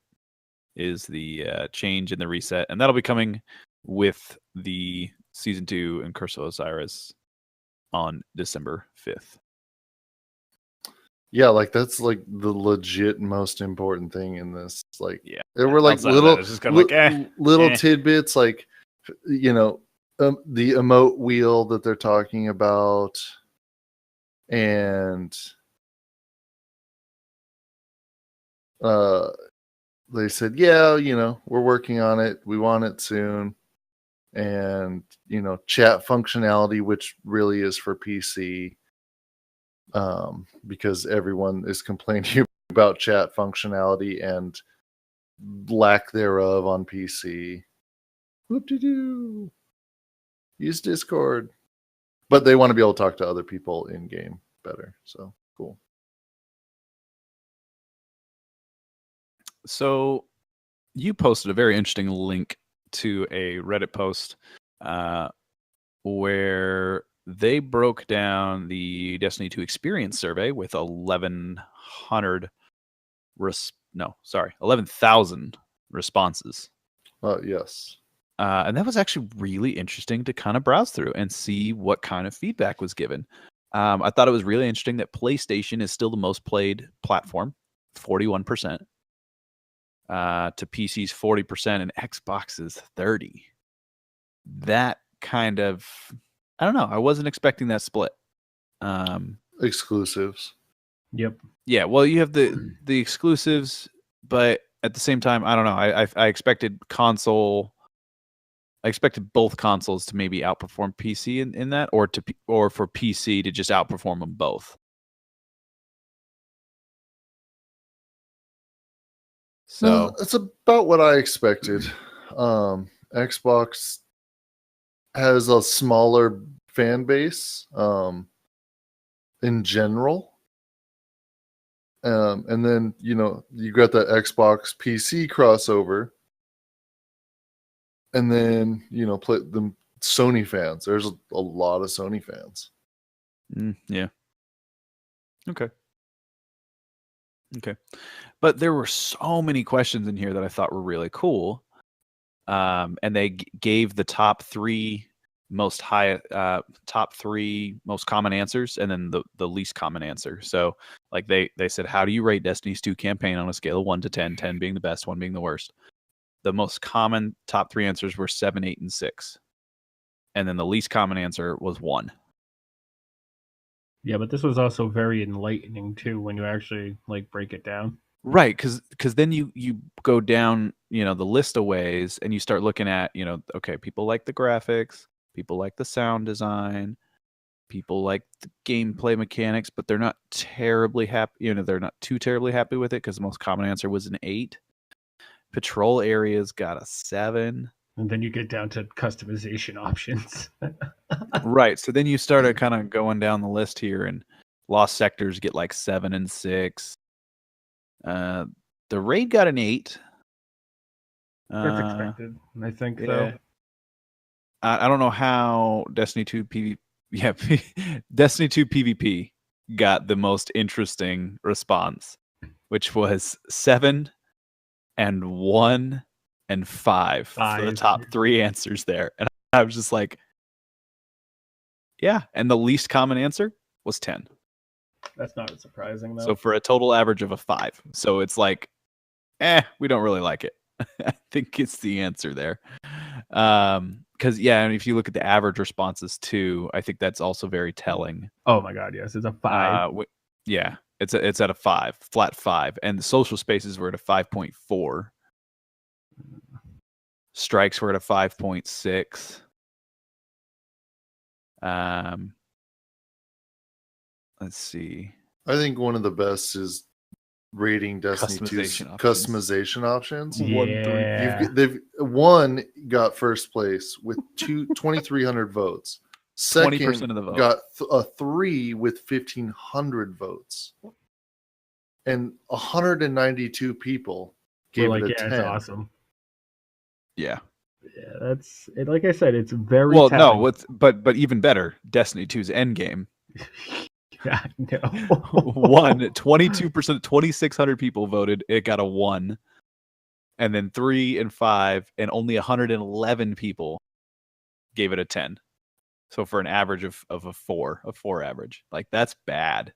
is the change in the reset, and that'll be coming with the season 2 in Curse of Osiris on December 5th. Yeah, like that's like the legit most important thing in this. Like, Yeah, there were like outside of that, it's just kinda like, little tidbits, like the emote wheel that they're talking about, and they said, yeah, we're working on it. We want it soon, and chat functionality, which really is for PC. Because everyone is complaining about chat functionality and lack thereof on PC. Whoop-de-doo. Use Discord. But they want to be able to talk to other people in game better. So cool. So you posted a very interesting link to a Reddit post where they broke down the Destiny 2 experience survey with 11,000 responses. Yes. And that was actually really interesting to kind of browse through and see what kind of feedback was given. I thought it was really interesting that PlayStation is still the most played platform, 41%. To PC's 40% and Xbox's 30%. That kind of, I don't know. I wasn't expecting that split. Exclusives. Yep. Yeah, well, you have the exclusives, but at the same time, I don't know. I expected both consoles to maybe outperform PC in that, or for PC to just outperform them both. So it's about what I expected. Xbox has a smaller fan base in general. And then, you got the Xbox PC crossover. And then, play the Sony fans. There's a lot of Sony fans. Yeah. Okay. But there were so many questions in here that I thought were really cool. And they gave the top three most common answers, and then the least common answer. So like they said, how do you rate Destiny's 2 campaign on a scale of 1 to 10, 10 being the best, 1 being the worst? The most common top 3 answers were 7, 8, and 6. And then the least common answer was 1. Yeah, but this was also very enlightening too when you actually break it down. Right, because then you go down, the list of ways, and you start looking at, okay, people like the graphics, people like the sound design, people like the gameplay mechanics, but they're not terribly happy. They're not too terribly happy with it, because the most common answer was an 8. Patrol areas got a 7. And then you get down to customization options. Right, so then you started kind of going down the list here, and lost sectors get like 7 and 6. The raid got an 8. That's expected, I think. Yeah. Though I don't know how Destiny 2 Destiny 2 PvP got the most interesting response, which was 7 and 1 and 5 for the top 3 answers there. And I was just like, yeah. And the least common answer was 10. That's not surprising, though. So for a total average of a 5. So it's like, we don't really like it. I think it's the answer there. Because, and if you look at the average responses too, I think that's also very telling. Oh my God, yes. It's a 5. Yeah. It's at a 5, flat 5. And the social spaces were at a 5.4. Strikes were at a 5.6. Let's see. I think one of the best is rating Destiny 2's customization options. Yeah. They've one got first place with 2,300 votes. Second 20% of the vote. got a 3 with 1,500 votes. And 192 people gave it a 10. It's awesome. Yeah. Yeah, that's it. Like I said, it's very Well, telling. no, but even better, Destiny 2's Endgame. Yeah, no. 22%, 2,600 people voted. It got a 1. And then 3 and 5, and only 111 people gave it a 10. So for an average of a 4 average. Like, that's bad.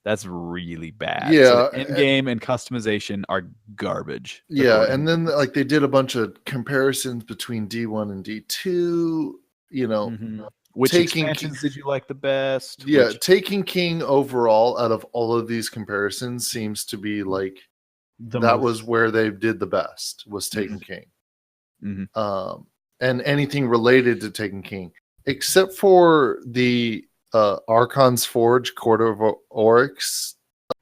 That's really bad. Yeah, So Endgame and customization are garbage. Yeah, and then like they did a bunch of comparisons between D1 and D2. You know, which Taking expansions did you like the best? yeah, Which... Taking King overall out of all of these comparisons seems to be like that was where they did the best, was Taken King. And anything related to Taken King, except for the Archon's Forge, Court of Oryx,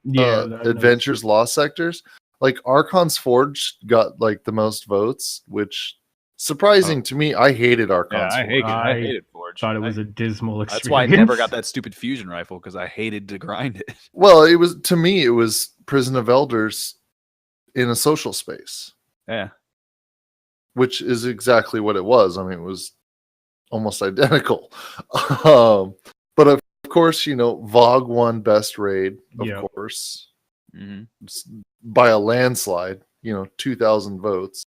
Adventures, Lost Sectors. Like Archon's Forge got like the most votes, which surprising to me. I hated Archon's Forge. I hated Forge. Thought it was a dismal experience. That's why I never got that stupid fusion rifle, because I hated to grind it. Well, it was, to me, it was Prison of Elders in a social space. Yeah. Which is exactly what it was. I mean, it was almost identical. But of course, Vogue won Best Raid, of course. By a landslide, 2,000 votes.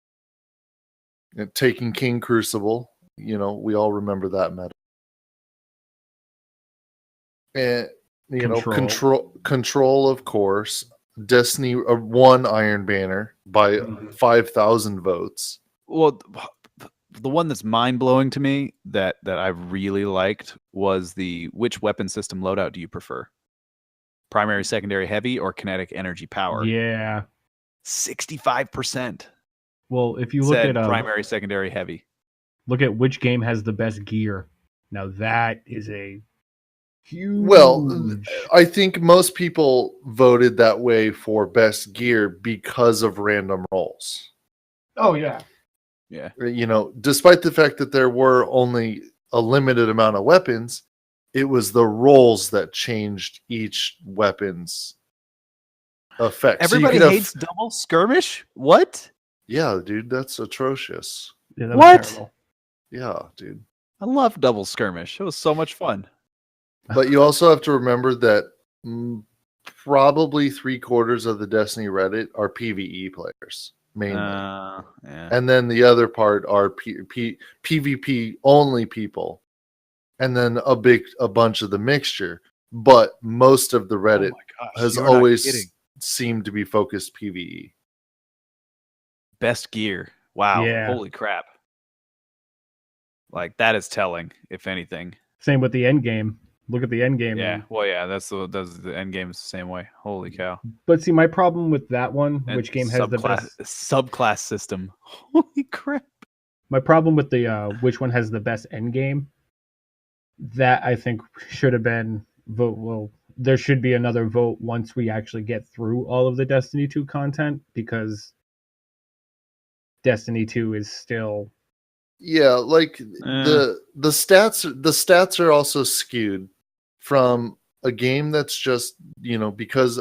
And Taking King Crucible, we all remember that meta. And Control, of course. Destiny won Iron Banner by 5,000 votes. Well, the one that's mind-blowing to me that I really liked was which weapon system loadout do you prefer? Primary, secondary, heavy, or kinetic energy power? Yeah. 65%. Well, if you look at primary, secondary, heavy. Look at which game has the best gear. Now that is a huge... Well, I think most people voted that way for best gear because of random rolls. Oh, yeah. Yeah. Despite the fact that there were only a limited amount of weapons, it was the rolls that changed each weapon's effect. Everybody hates double skirmish? What? Yeah, dude, that's atrocious. Yeah, what? Terrible. Yeah, dude. I love double skirmish. It was so much fun. But you also have to remember that probably 3/4 of the Destiny Reddit are PvE players. Mainly. And then the other part are PvP only people, and then a bunch of the mixture. But most of the Reddit has always seemed to be focused PvE. Best gear. Wow. Yeah. Holy crap. Like, that is telling, if anything. Same with the end game. Look at the end game. Yeah, well, yeah, that's the end game is the same way. Holy cow! But see, my problem with that one, which game has the best subclass system? Holy crap! My problem with the which one has the best end game, that I think should have been vote. Well, there should be another vote once we actually get through all of the Destiny 2 content, because Destiny 2 is still. Yeah, like the stats are also skewed from a game that's just, because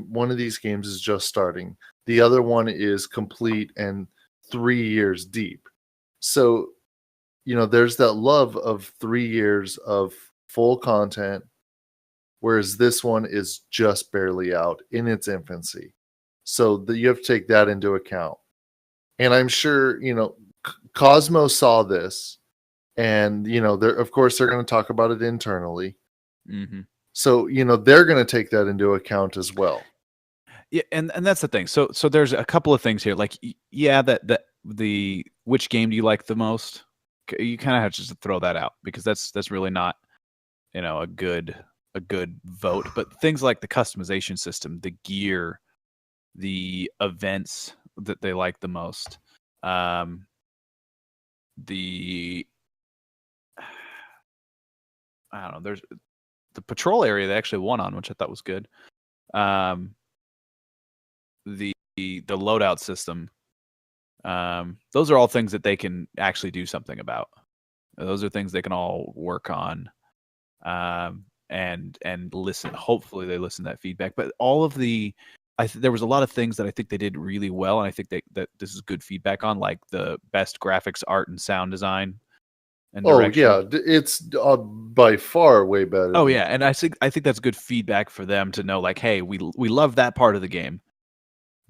one of these games is just starting. The other one is complete and 3 years deep. So, there's that love of 3 years of full content, whereas this one is just barely out in its infancy. So you have to take that into account. And I'm sure, Cosmo saw this, and of course they're going to talk about it internally. So they're going to take that into account as well. Yeah, and that's the thing. So there's a couple of things here. Like, yeah, that the which game do you like the most? You kind of have to just throw that out, because that's really not a good vote. But things like the customization system, the gear, the events that they like the most. I don't know. There's the patrol area they actually won on, which I thought was good. The loadout system. Those are all things that they can actually do something about. Those are things they can all work on, and listen. Hopefully, they listen to that feedback. But all of there was a lot of things that I think they did really well, and I think that this is good feedback on, like the best graphics, art, and sound design and direction. Oh yeah, it's by far way better. Oh yeah, and I think that's good feedback for them to know, like, hey, we love that part of the game,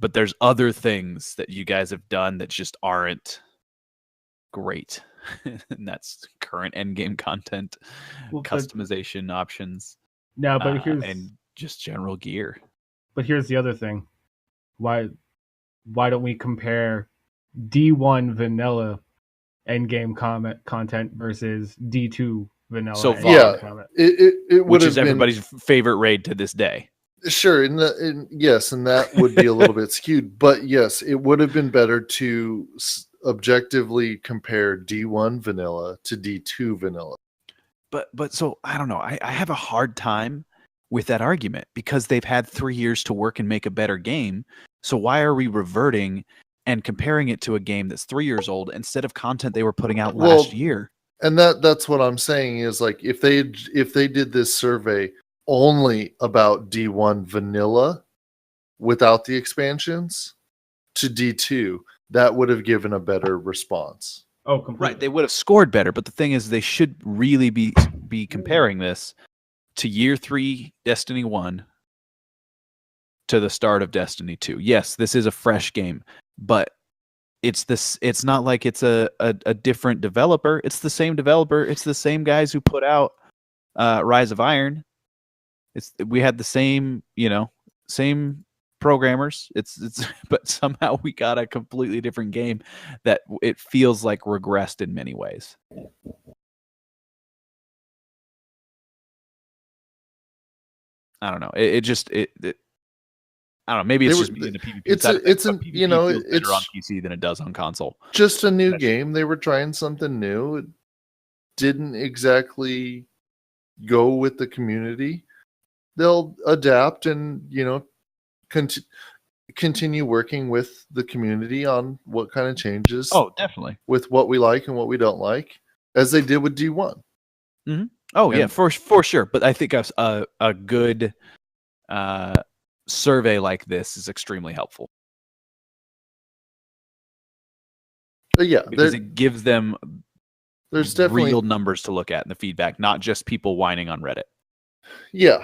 but there's other things that you guys have done that just aren't great. And that's current end game content, customization options. No, but here's and just general gear. But here's the other thing. Why don't we compare D1 vanilla endgame content versus D2 vanilla So far, yeah, content? It would which have is been everybody's favorite raid to this day. Sure, yes, and that would be a little bit skewed, but yes, it would have been better to objectively compare D1 vanilla to D2 vanilla. But so I don't know. I have a hard time with that argument because they've had 3 years to work and make a better game. So why are we reverting and comparing it to a game that's 3 years old instead of content they were putting out last year? And that's what I'm saying is, like, if they did this survey only about D1 vanilla without the expansions to D2, that would have given a better response. Oh, completely. Right, they would have scored better, but the thing is they should really be comparing this to year 3 Destiny 1 to the start of Destiny 2. Yes, this is a fresh game, but it's not like it's a different developer. It's the same developer. It's the same guys who put out Rise of Iron. We had the same, same programmers. It's but somehow we got a completely different game that it feels like regressed in many ways. I don't know. It I don't know. Maybe it's just me in the PvP side. It's feels better on PC than it does on console. Just a new game. They were trying something new. It didn't exactly go with the community. They'll adapt and continue working with the community on what kind of changes. Oh, definitely. With what we like and what we don't like, as they did with D1. Mm-hmm. Oh, yeah, for sure. But I think a good survey like this is extremely helpful. Yeah, because it gives them there's definitely real numbers to look at in the feedback, not just people whining on Reddit. Yeah.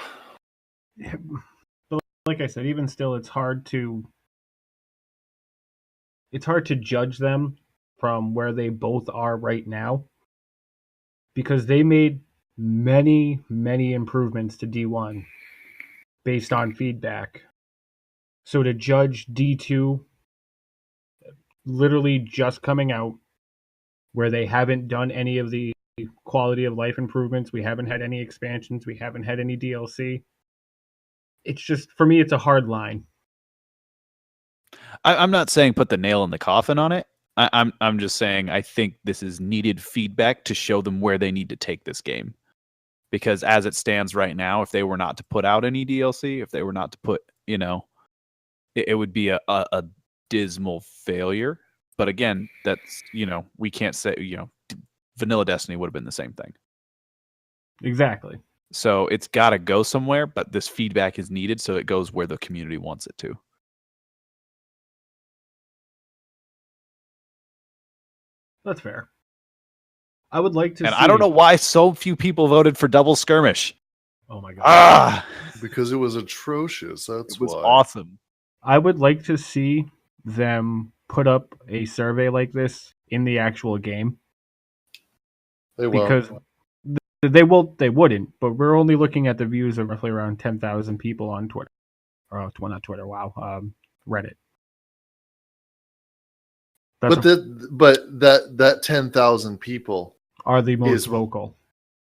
But like I said, even still, it's hard to judge them from where they both are right now, because they made many improvements to D1 based on feedback. So to judge D2 literally just coming out, where they haven't done any of the quality of life improvements, we haven't had any expansions, we haven't had any DLC, it's just, for me, it's a hard line. I'm not saying put the nail in the coffin on it. I'm just saying I think this is needed feedback to show them where they need to take this game. Because as it stands right now, if they were not to put out any DLC, if they were not to put, it would be a dismal failure. But again, that's, we can't say, Vanilla Destiny would have been the same thing. Exactly. So it's got to go somewhere, but this feedback is needed so it goes where the community wants it to. That's fair. I would like to see... I don't know why so few people voted for Double Skirmish. Oh my god. Because it was atrocious. That's why. It was awesome. I would like to see them put up a survey like this in the actual game. They will. Because they wouldn't, but we're only looking at the views of roughly around 10,000 people on Twitter. Or, well, not Twitter, Reddit. But that 10,000 people are the most vocal.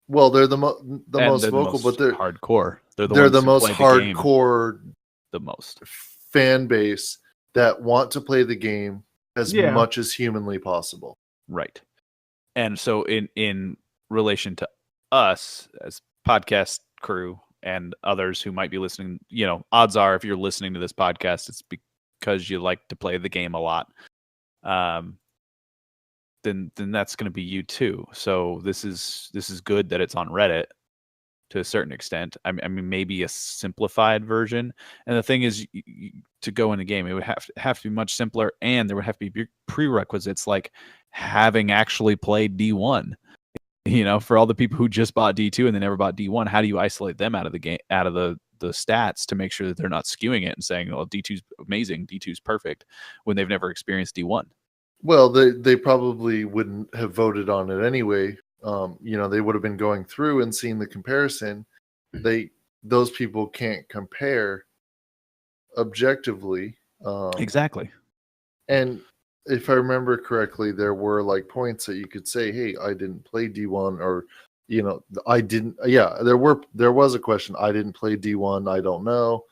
Well, they're the most vocal, but they're hardcore. They're the most hardcore, the most fan base that want to play the game as much as humanly possible. Right. And so in relation to us as podcast crew and others who might be listening, odds are if you're listening to this podcast, it's because you like to play the game a lot. then that's going to be you too. So this is good that it's on Reddit to a certain extent. I mean, maybe a simplified version. And the thing is, to go in the game, it would have to be much simpler, and there would have to be prerequisites like having actually played D1. For all the people who just bought D2 and they never bought D1, how do you isolate them out of the game, out of the stats, to make sure that they're not skewing it and saying, "Oh, D2's amazing, D2's perfect," when they've never experienced D1? Well, they probably wouldn't have voted on it anyway. They would have been going through and seeing the comparison. Those people can't compare objectively. Exactly. And if I remember correctly, there were like points that you could say, "Hey, I didn't play D1," or I didn't. Yeah, there was a question. I didn't play D1. I don't know.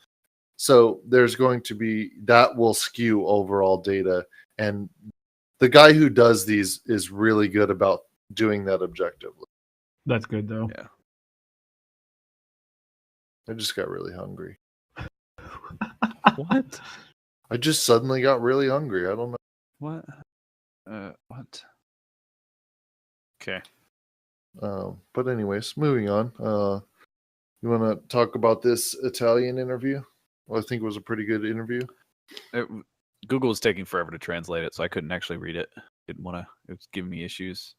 So there's going to be that will skew overall data, and the guy who does these is really good about doing that objectively. That's good though. Yeah. I just got really hungry. What? I just suddenly got really hungry. I don't know. What? What? Okay. But anyways, moving on. You want to talk about this Italian interview? Well, I think it was a pretty good interview. Google was taking forever to translate it, so I couldn't actually read it. Didn't want to. It was giving me issues.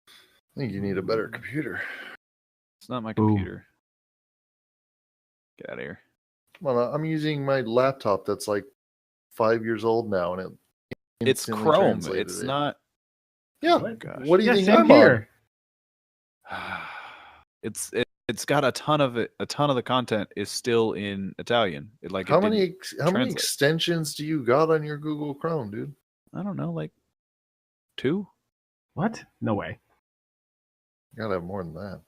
I think you need a better computer. It's not my computer. Get out of here. Well, I'm using my laptop that's like 5 years old now, and it's Chrome. It's not. Yeah. Oh, gosh. What do you think I'm here? on? It's got a ton of it. A ton of the content is still in Italian. How many extensions do you got on your Google Chrome, dude? I don't know, like 2. What? No way. You gotta have more than that.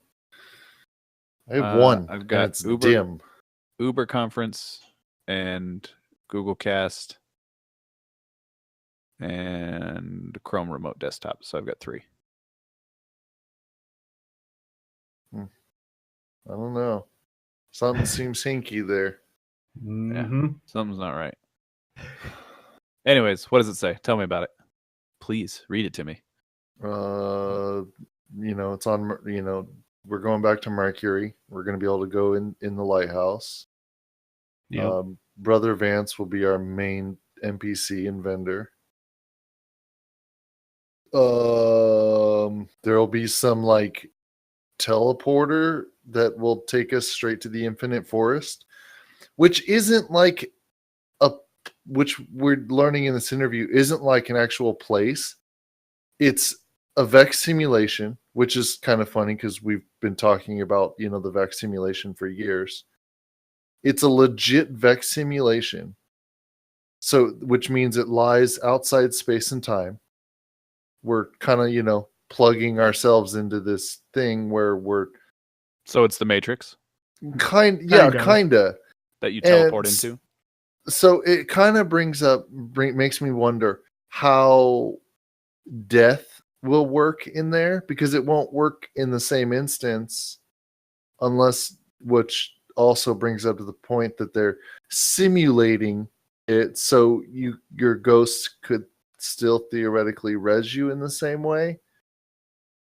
I have one. I've got it's dim. Uber Conference and Google Cast and Chrome Remote Desktop. So I've got 3. I don't know. Something seems hinky there. Mm-hmm. Yeah, something's not right. Anyways, what does it say? Tell me about it. Please read it to me. It's on. We're going back to Mercury. We're going to be able to go in the lighthouse. Yep. Brother Vance will be our main NPC and vendor. There'll be some like teleporter that will take us straight to the Infinite Forest, which isn't like which we're learning in this interview isn't like an actual place. It's a Vex simulation, which is kind of funny because we've been talking about the Vex simulation for years. It's a legit Vex simulation, so which means it lies outside space and time. We're kind of plugging ourselves into this thing where we're. So it's the Matrix. Kinda. That you teleport into. So it kind of makes me wonder how death will work in there, because it won't work in the same instance unless, which also brings up to the point that they're simulating it, so your ghost could still theoretically res you in the same way,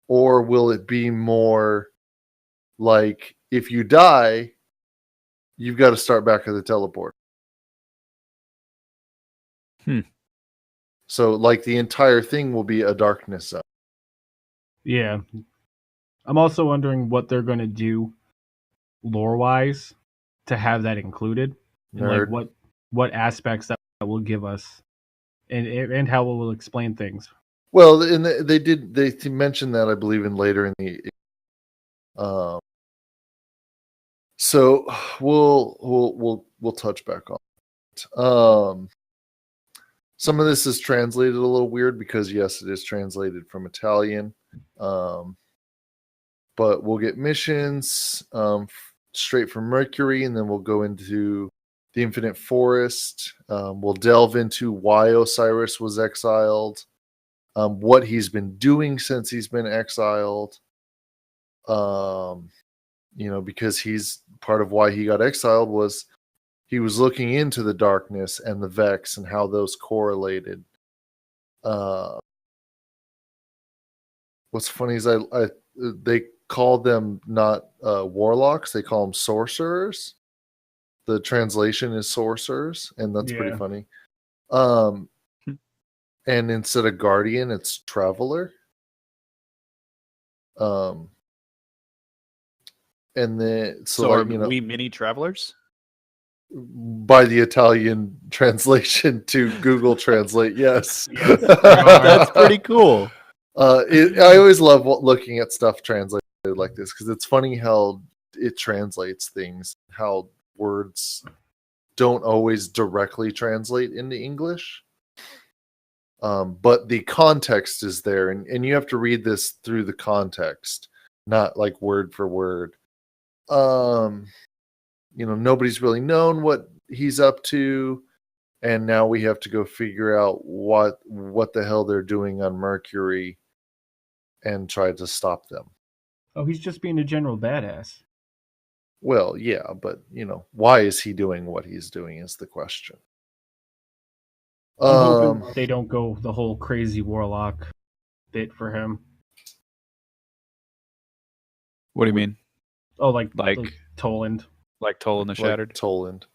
or will it be more like if you die, you've got to start back at the teleport? So like the entire thing will be a darkness zone. Yeah. I'm also wondering what they're going to do lore-wise to have that included. And like what aspects that will give us and how it will explain things. Well, and they mentioned that, I believe, in later in the so we'll touch back on it. Some of this is translated a little weird because, yes, it is translated from Italian. But we'll get missions straight from Mercury, and then we'll go into the Infinite Forest. We'll delve into why Osiris was exiled, what he's been doing since he's been exiled. Because he's part of why he got exiled was he was looking into the darkness and the Vex and how those correlated. what's funny is they call them not warlocks, they call them sorcerers. The translation is sorcerers, and that's pretty Yeah. funny. And instead of guardian, it's traveler. And then So are we mini travelers? By the Italian translation to Google Translate, yes. That's pretty cool. I always love looking at stuff translated like this because it's funny how it translates things, how words don't always directly translate into English. But the context is there, and you have to read this through the context, not like word for word. Nobody's really known what he's up to, and now we have to go figure out what the hell they're doing on Mercury and try to stop them. Oh, he's just being a general badass. Well, yeah, but why is he doing what he's doing is the question. I'm hoping they don't go the whole crazy warlock bit for him. What do you mean? Oh, like Toland. Like Toland the Shattered? Like Toland.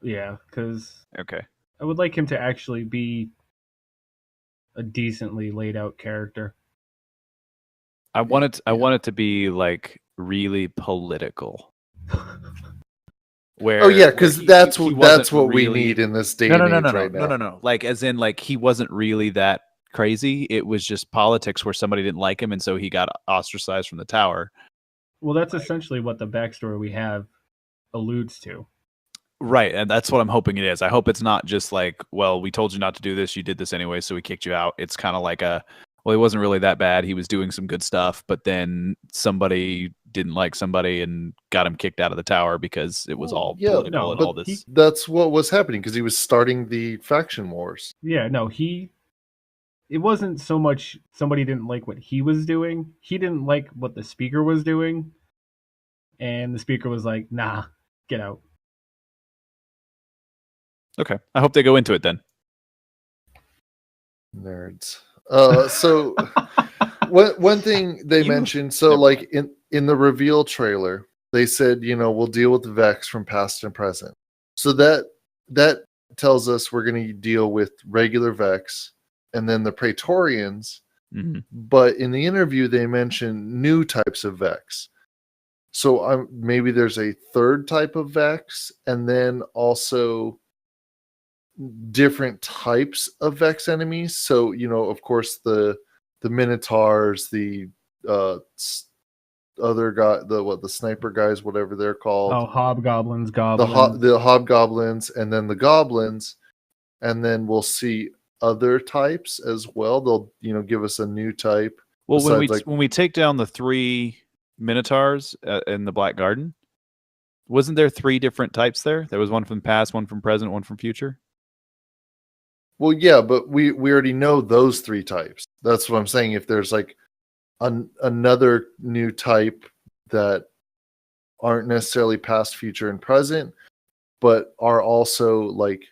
Yeah, because okay. I would like him to actually be a decently laid out character. I want it to be like really political. Where because that's what we need in this day and age right now. No. Like as in like he wasn't really that crazy. It was just politics where somebody didn't like him and so he got ostracized from the tower. Well, that's essentially what the backstory we have alludes to. Right, and that's what I'm hoping it is. I hope it's not just like, well, we told you not to do this, you did this anyway, so we kicked you out. It's kind of like well, he wasn't really that bad. He was doing some good stuff, but then somebody didn't like somebody and got him kicked out of the tower because it was all political and all this. That's what was happening because he was starting the faction wars. Yeah, no, it wasn't so much somebody didn't like what he was doing. He didn't like what the speaker was doing. And the speaker was like, nah, get out. Okay. I hope they go into it then. Nerds. So one thing they mentioned, so like in the reveal trailer, they said, we'll deal with the Vex from past and present. So that tells us we're going to deal with regular Vex and then the Praetorians. Mm-hmm. But in the interview, they mentioned new types of Vex. So maybe there's a third type of Vex, and then also different types of Vex enemies. So of course the Minotaurs, the other guy, the sniper guys, whatever they're called. Oh, hobgoblins, goblins. The hobgoblins, and then the goblins, and then we'll see other types as well. They'll give us a new type. Well, when we take down the 3 Minotaurs in the Black Garden, wasn't there 3 different types there? There was one from past, one from present, one from future. Well, yeah, but we already know those 3 types. That's what I'm saying. If there's like another new type that aren't necessarily past, future, and present, but are also like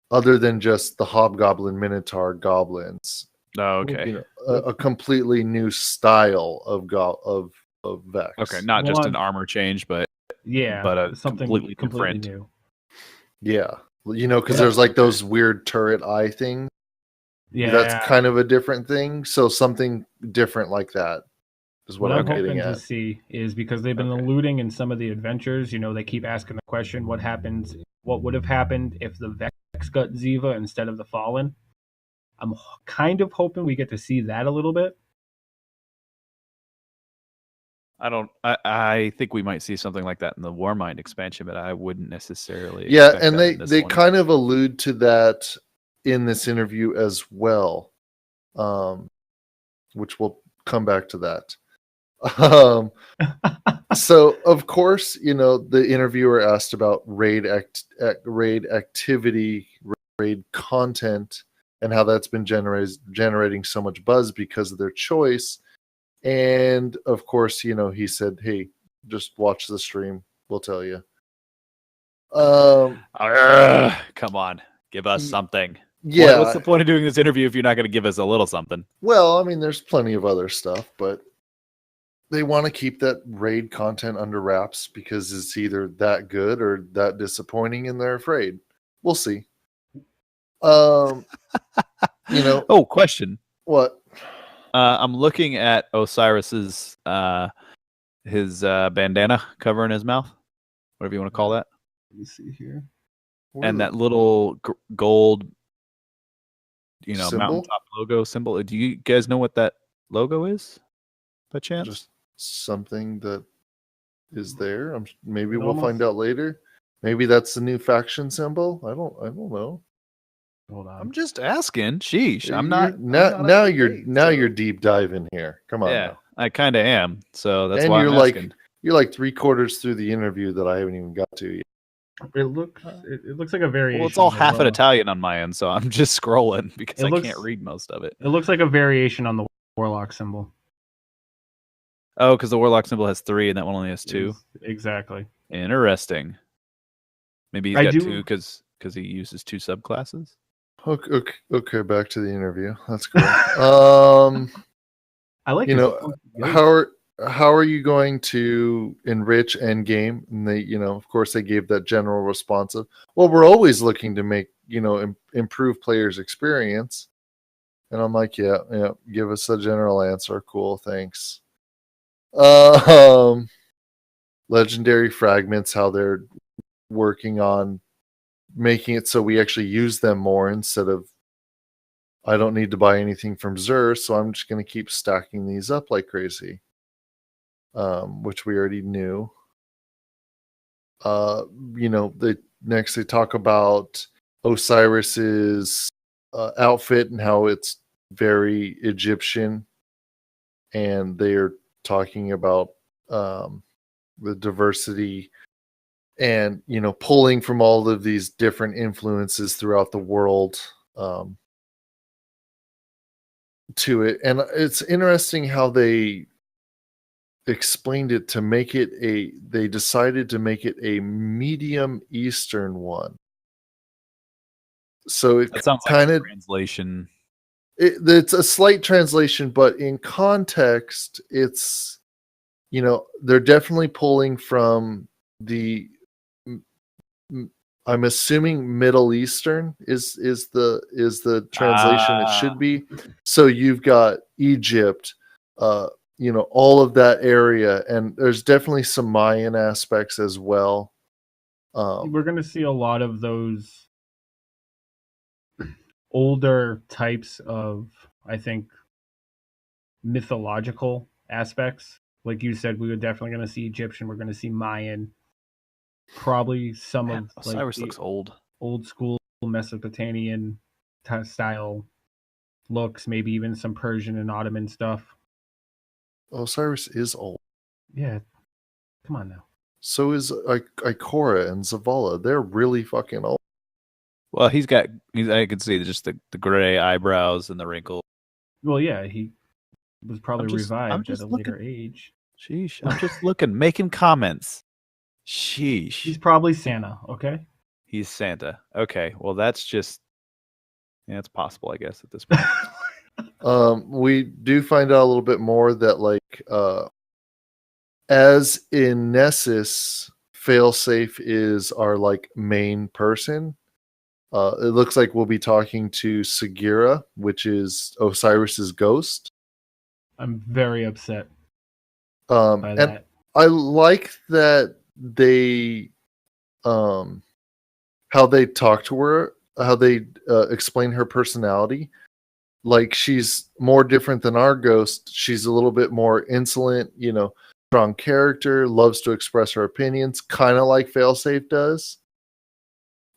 other than just the hobgoblin, minotaur, goblins. Oh, okay. A completely new style of Vex. Okay, not just an armor change, but a something completely different. new. Yeah, because there's like those weird turret eye things. Yeah, that's kind of a different thing. So something different like that is what I'm hoping getting to see is because they've been alluding in some of the adventures. They keep asking the question, what would have happened if the Vex got Ziva instead of the Fallen? I'm kind of hoping we get to see that a little bit. I think we might see something like that in the Warmind expansion, but I wouldn't necessarily. Yeah, and they kind of allude to that in this interview as well, which we'll come back to that. So of course, the interviewer asked about raid activity, raid content, and how that's been generating so much buzz because of their choice. And of course, he said, "Hey, just watch the stream. We'll tell you." Come on, give us something. Yeah. What's the point of doing this interview if you're not going to give us a little something? Well, I mean, there's plenty of other stuff, but they want to keep that raid content under wraps because it's either that good or that disappointing, and they're afraid. We'll see. Oh, question. What? I'm looking at Osiris's his bandana covering his mouth, whatever you want to call that. Let me see here. And that little gold, symbol? mountaintop logo symbol. Do you guys know what that logo is, by chance? Just something that is there. Maybe we'll almost find out later. Maybe that's the new faction symbol. I don't know. Hold on. I'm just asking. Sheesh, I'm You're- not. now you're deep diving here. Come on. Yeah, now. I kind of am. So that's And why you're I'm asking. you're like 3/4 through the interview that I haven't even got to yet. It looks like a variation. Well, it's all of half an Italian on my end, so I'm just scrolling because I looks- can't read most of it. It looks like a variation on the warlock symbol. Oh, because the warlock symbol has 3 and that one only has 2. Exactly. Interesting. Maybe he's got 2 because he uses 2 subclasses. Okay, back to the interview. That's cool. I like how are you going to enrich endgame? And they, of course, they gave that general response of, well, we're always looking to make, improve players' experience. And I'm like, yeah, give us a general answer. Cool, thanks. Legendary fragments, how they're working on making it so we actually use them more instead of I don't need to buy anything from Xur, so I'm just going to keep stacking these up like crazy, which we already knew. They talk about Osiris's outfit and how it's very Egyptian, and they're talking about the diversity and pulling from all of these different influences throughout the world to it. And it's interesting how they explained it to make it they decided to make it a medium Eastern one. So it That sounds kind like of a translation. It's a slight translation, but in context, it's they're definitely pulling from the I'm assuming Middle Eastern is the translation it should be. So you've got Egypt, all of that area, and there's definitely some Mayan aspects as well. We're going to see a lot of those older types of, I think, mythological aspects. Like you said, we were definitely going to see Egyptian. We're going to see Mayan. Probably some of Osiris looks old school Mesopotamian style looks, maybe even some Persian and Ottoman stuff. Osiris is old. Yeah, come on now. So is Ikora and Zavala. They're really fucking old. Well, I can see just the gray eyebrows and the wrinkle. Well, yeah, he was probably revived at a later age. Sheesh, I'm just looking, making comments. Sheesh. He's probably Santa, okay? He's Santa. Okay, well, that's just... Yeah, it's possible, I guess, at this point. We do find out a little bit more that, as in Nessus, Failsafe is our, main person. It looks like we'll be talking to Sagira, which is Osiris's ghost. I'm very upset by that. I like that they how they talk to her, how they explain her personality. Like, she's more different than our ghost. She's a little bit more insolent, strong character, loves to express her opinions, kind of like Failsafe does.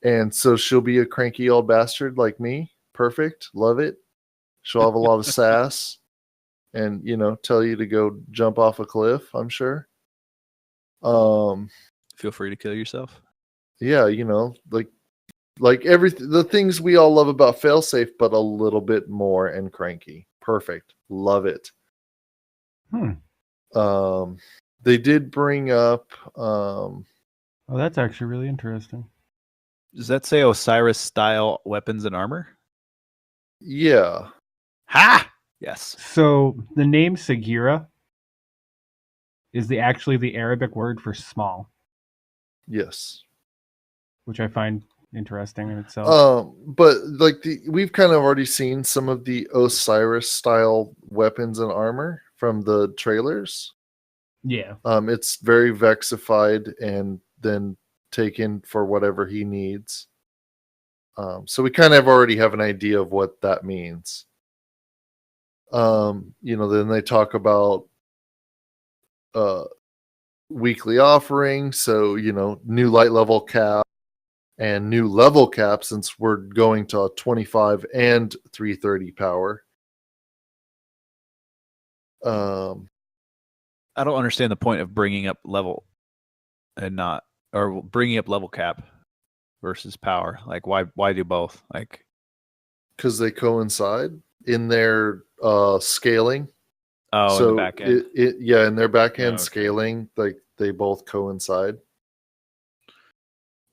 And so she'll be a cranky old bastard like me. Perfect. Love it. She'll have a lot of sass and, tell you to go jump off a cliff, I'm sure. Feel free to kill yourself. Yeah, like everything, the things we all love about Failsafe, but a little bit more and cranky. Perfect. Love it. They did bring up oh, that's actually really interesting. Does that say Osiris style weapons and armor? Yeah. Ha! Yes. So the name Sagira is actually the Arabic word for small, Yes. which I find interesting in itself. But like we've kind of already seen some of the Osiris style weapons and armor from the trailers. Yeah. It's very vexified and then taken for whatever he needs. So we kind of already have an idea of what that means. Then they talk about weekly offering, so new light level cap and new level cap since we're going to 25 and 330 power. I don't understand the point of bringing up level and not, or bringing up level cap versus power. Like, why do both? Like, because they coincide in their scaling. oh, in the back end. In their back end okay. scaling, like they both coincide.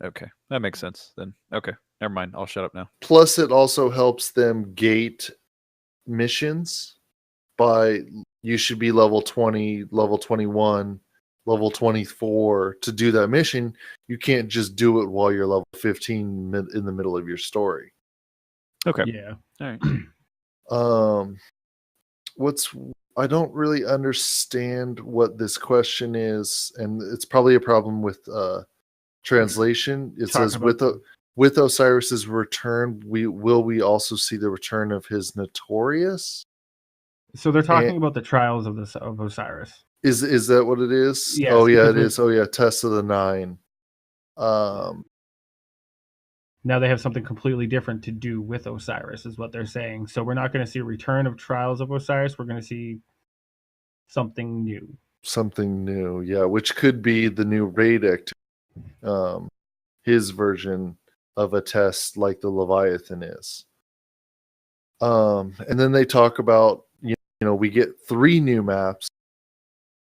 Okay, that makes sense then. Okay, never mind. I'll shut up now. Plus, it also helps them gate missions by you should be level 20, level 21, level 24 to do that mission. You can't just do it while you're level 15 in the middle of your story. Okay. Yeah. All right. I don't really understand what this question is, and it's probably a problem with translation. It says with Osiris's return, will we also see the return of his Notorious? So they're talking about the trials of Osiris. Is that what it is? Yes, oh yeah, it is. Oh yeah, Test of the Nine. Now they have something completely different to do with Osiris, is what they're saying. So we're not going to see a return of Trials of Osiris. We're going to see something new. Something new, yeah, which could be the new raid activity. His version of a test like the Leviathan is. And then they talk about, we get 3 new maps.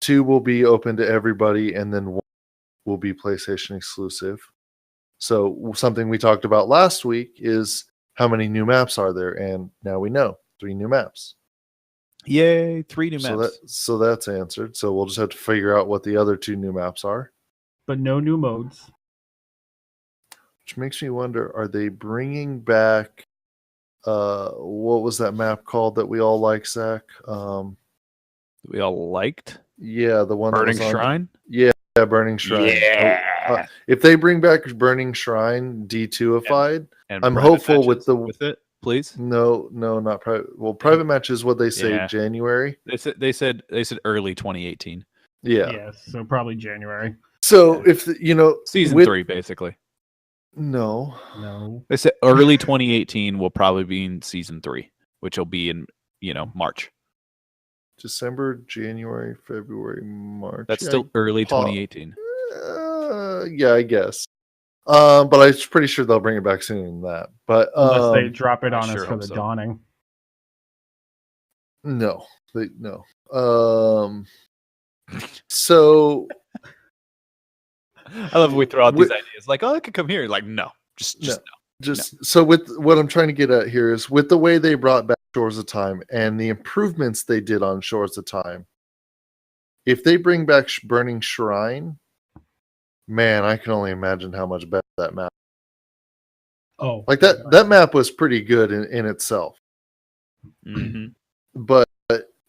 2 will be open to everybody, and then 1 will be PlayStation exclusive. So something we talked about last week is how many new maps are there, and now we know 3 new maps. Yay, 3 new maps. So that's answered. So we'll just have to figure out what the other 2 new maps are. But no new modes. Which makes me wonder, are they bringing back what was that map called that we all like, Zach? We all liked? Yeah, the one Burning that was Shrine? Yeah, Burning Shrine. Yeah. If they bring back Burning Shrine D2ified, and I'm hopeful with it, please. No, not private. Well, private match is what they say January. They said early 2018. Yeah. So probably January. So if season 3 basically. No. They said early 2018 will probably be in season 3, which will be in March. December, January, February, March. That's still early 2018. Yeah, I guess. But I'm pretty sure they'll bring it back sooner than that. But unless they drop it on us for the dawning. No. So I love when we throw out these ideas like, oh, it could come here. Like, no. Just no. So with what I'm trying to get at here is with the way they brought back Shores of Time and the improvements they did on Shores of Time, if they bring back Burning Shrine, man, I can only imagine how much better that map. Oh, like that map was pretty good in itself. Mm-hmm. But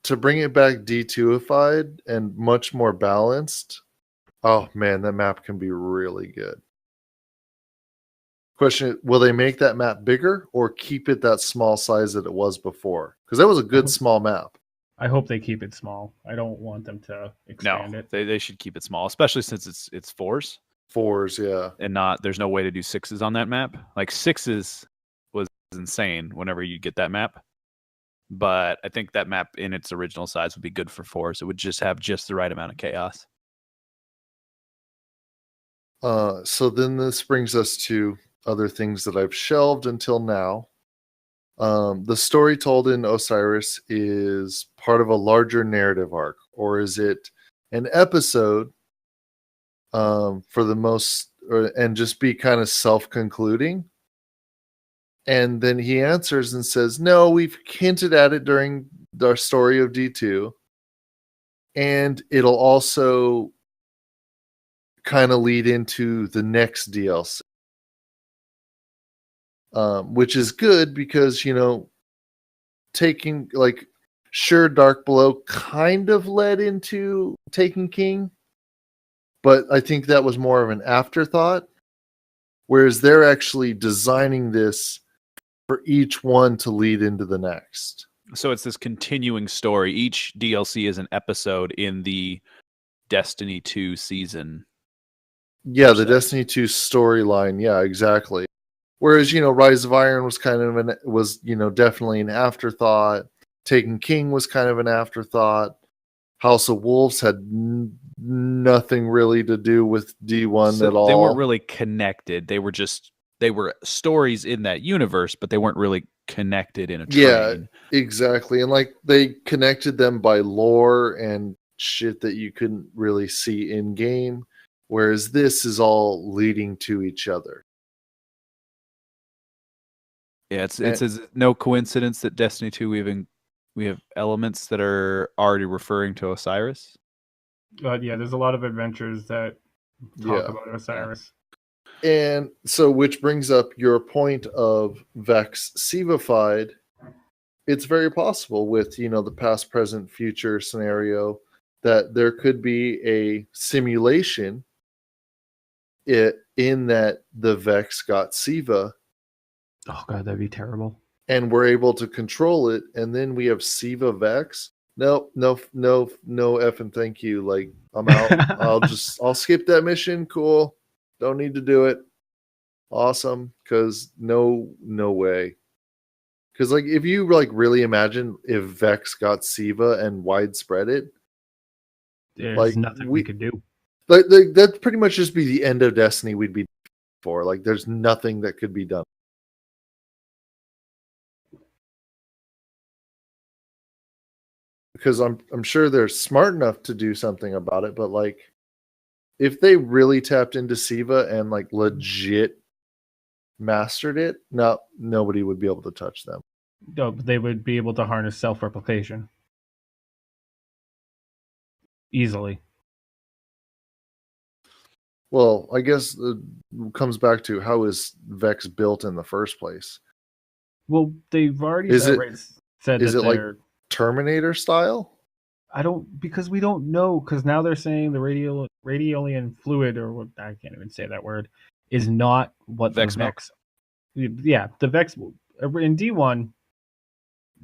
to bring it back D2ified and much more balanced, oh man, that map can be really good. Question: will they make that map bigger or keep it that small size that it was before? Because that was a good small map. I hope they keep it small. I don't want them to expand it. They should keep it small, especially since it's 4s. 4s, yeah. And there's no way to do 6s on that map. Like 6s was insane whenever you get that map. But I think that map in its original size would be good for 4s. It would just have just the right amount of chaos. So then this brings us to other things that I've shelved until now. The story told in Osiris is part of a larger narrative arc, or is it an episode for the most, and just be kind of self-concluding? And then he answers and says, no, we've hinted at it during our story of D2. And it'll also kind of lead into the next DLC. Which is good because, taking, like, sure, Dark Below kind of led into Taken King, but I think that was more of an afterthought. Whereas they're actually designing this for each one to lead into the next. So it's this continuing story. Each DLC is an episode in the Destiny 2 season. Yeah, the Destiny 2 storyline. Yeah, exactly. Whereas, Rise of Iron was definitely an afterthought. Taken King was kind of an afterthought. House of Wolves had nothing really to do with D1 at all. They weren't really connected. They were stories in that universe, but they weren't really connected in a train. Yeah, exactly. And like they connected them by lore and shit that you couldn't really see in game, whereas this is all leading to each other. Yeah, it's no coincidence that Destiny 2 we have elements that are already referring to Osiris. Yeah, there's a lot of adventures that talk about Osiris. And so, which brings up your point of Vex Sivified. It's very possible with, the past, present, future scenario that there could be a simulation in that the Vex got Siva. Oh god, that'd be terrible. And we're able to control it, and then we have Siva Vex. No, effing thank you. Like, I'm out. I'll skip that mission. Cool. Don't need to do it. Awesome. Because no way. Because like if you like really imagine if Vex got Siva and widespread it, there's nothing we could do. Like that'd pretty much just be the end of Destiny we'd be for. Like there's nothing that could be done. Because I'm sure they're smart enough to do something about it, but like if they really tapped into Siva and like legit mastered it, nobody would be able to touch them. No, they would be able to harness self-replication easily. Well, I guess it comes back to how is Vex built in the first place? Well, they've already said is that it like Terminator style? Because we don't know, because now they're saying the radiolian fluid, or what, I can't even say that word, is not what Vex the Vex. Yeah, the Vex in D1,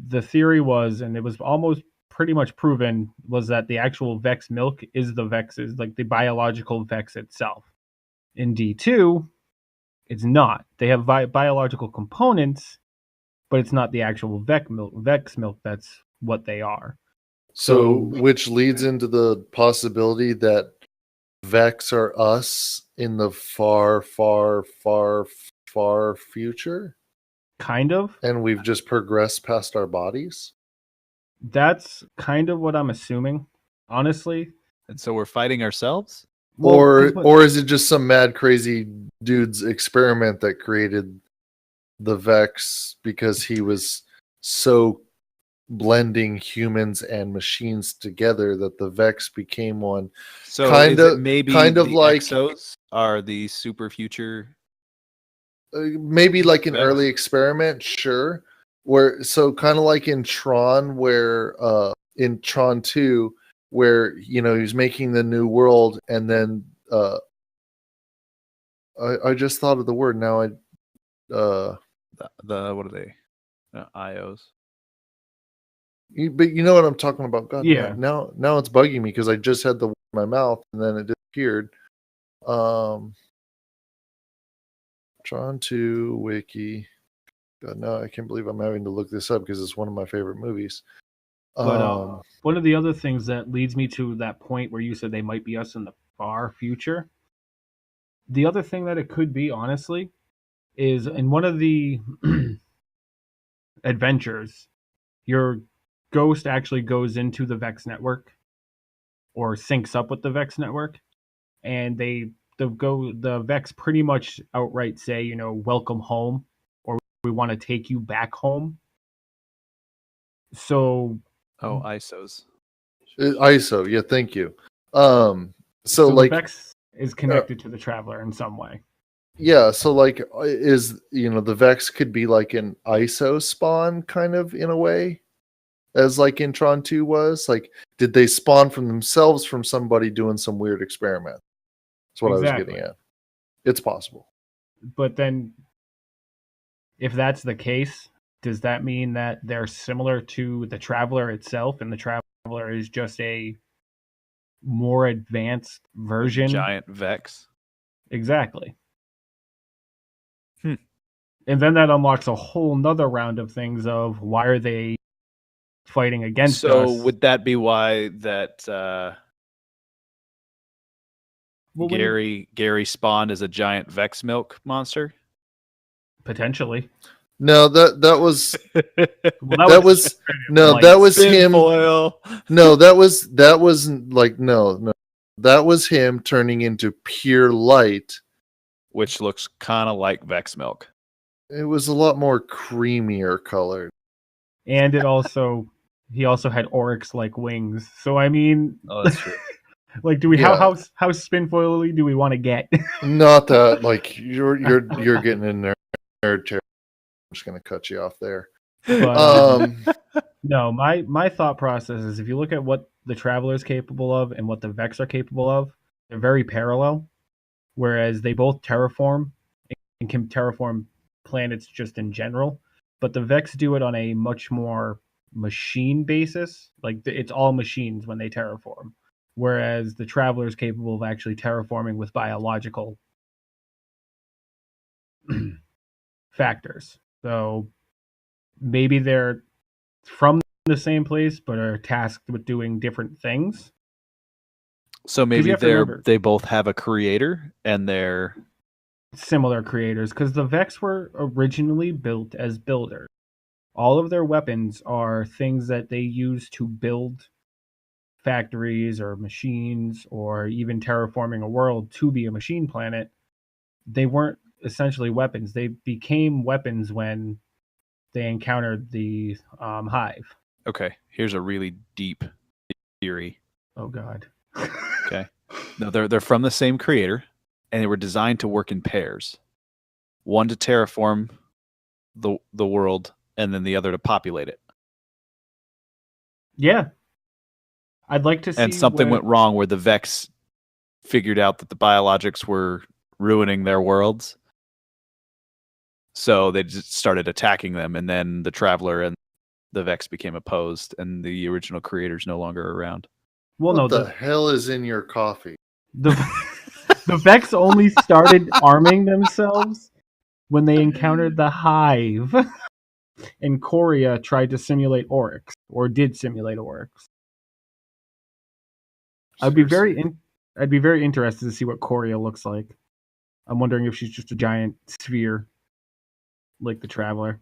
the theory was, and it was almost pretty much proven, was that the actual Vex milk is like the biological Vex itself. In D2, it's not. They have biological components, but it's not the actual Vex milk. That's what they are. So, which leads into the possibility that Vex are us in the far, far, far, far future? Kind of. And we've just progressed past our bodies? That's kind of what I'm assuming, honestly. And so we're fighting ourselves? Or is it just some mad, crazy dude's experiment that created the Vex because he was so blending humans and machines together that the Vex became one? So maybe the like Exos are the super future. Maybe like an Vex early experiment, sure. So kind of like in Tron, where in Tron 2, where he's making the new world, and then I just thought of the word now. The what are they? IOs. But you know what I'm talking about. God, yeah. Now it's bugging me because I just had the word in my mouth and then it disappeared. Tron 2 wiki. God, no, I can't believe I'm having to look this up because it's one of my favorite movies. But one of the other things that leads me to that point where you said they might be us in the far future. The other thing that it could be, honestly, is in one of the adventures, your ghost actually goes into the Vex network or syncs up with the Vex network, and the Vex pretty much outright say, welcome home, or we want to take you back home. So ISOs. ISO, yeah, thank you. so like the Vex is connected to the Traveler in some way. yeah, so like is the Vex could be like an ISO spawn kind of in a way, as like in Tron 2 was. Like, did they spawn from themselves from somebody doing some weird experiment? That's what I was getting at. It's possible. But then, if that's the case, does that mean that they're similar to the Traveler itself, and the Traveler is just a more advanced version? Giant Vex. Exactly. And then that unlocks a whole nother round of things of why are they fighting against us? So would that be why that Gary spawned as a giant Vex milk monster? Potentially. No, that was Well, that was no, that was him. Foil. No, that wasn't like no. That was him turning into pure light, which looks kind of like Vex milk. It was a lot more creamier colored. And he also had Oryx like wings. So I mean, oh, that's true. Like, do we how spinfoily do we want to get? Not that like you're getting in there. I'm just gonna cut you off there. But, no, my thought process is if you look at what the Traveler is capable of and what the Vex are capable of, they're very parallel. Whereas they both terraform and can terraform planets just in general, but the Vex do it on a much more machine basis. Like it's all machines when they terraform, whereas the Traveler is capable of actually terraforming with biological factors. So maybe they're from the same place but are tasked with doing different things. So maybe they both have a creator and they're similar creators, because the Vex were originally built as builders. All of their weapons are things that they use to build factories or machines, or even terraforming a world to be a machine planet. They weren't essentially weapons. They became weapons when they encountered the Hive. Okay, here's a really deep theory. Oh God. Okay. No, they're from the same creator, and they were designed to work in pairs. One to terraform the world, and then the other to populate it. Yeah. I'd like to see. And something went wrong where the Vex figured out that the biologics were ruining their worlds. So they just started attacking them, and then the Traveler and the Vex became opposed, and the original creator's no longer around. Well, what the hell is in your coffee? The Vex only started arming themselves when they encountered the Hive, and Korea tried to simulate Oryx, or did simulate Oryx. I'd be very interested to see what Korea looks like. I'm wondering if she's just a giant sphere, like the Traveler.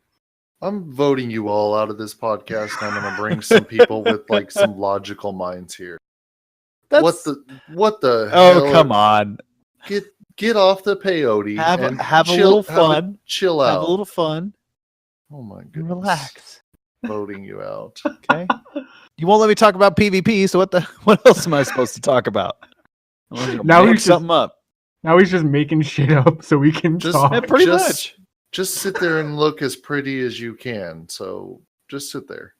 I'm voting you all out of this podcast. I'm going to bring some people with like some logical minds here. What the hell? Oh, come on. Get off the peyote and have a little fun. Chill out. Have a little fun. Oh my goodness. Relax. Voting you out. Okay. You won't let me talk about PvP, so what else am I supposed to talk about? Now he's something up. Now he's just making shit up so we can talk. Yeah, pretty much. Just sit there and look as pretty as you can. So just sit there.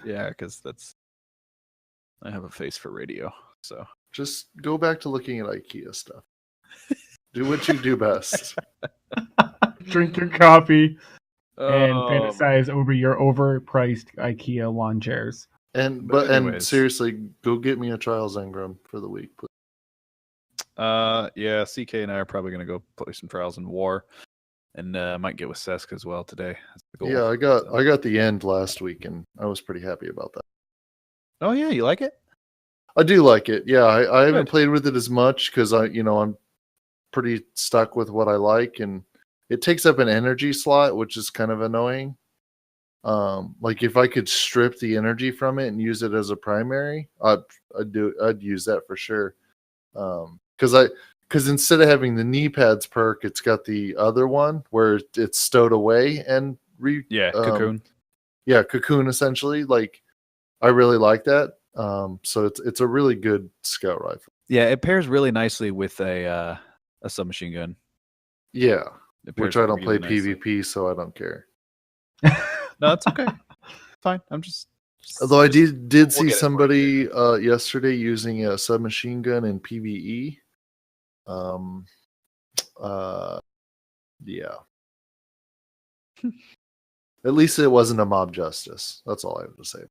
Yeah, because I have a face for radio. So just go back to looking at IKEA stuff. Do what you do best. Drink your coffee and fantasize over your overpriced IKEA lawn chairs. And seriously, go get me a Trials Engram for the week, please. Yeah, CK and I are probably gonna go play some Trials in War, and might get with Sesk as well today. Yeah, I got the end last week, and I was pretty happy about that. Oh yeah, you like it? I do like it. Yeah, I haven't played with it as much because I'm pretty stuck with what I like, and it takes up an energy slot, which is kind of annoying. Like if I could strip the energy from it and use it as a primary, I'd use that for sure. Because because instead of having the knee pads perk, it's got the other one where it's stowed away and Cocoon. Yeah, cocoon essentially. Like, I really like that. So it's a really good scout rifle. Yeah, it pairs really nicely with a submachine gun. Yeah, It pairs which I don't really play nicely. PvP, so I don't care. No, it's okay. Fine. I'm just Although I did we'll see get it for somebody yesterday using a submachine gun in PvE. Yeah. At least it wasn't a mob justice. That's all I have to say.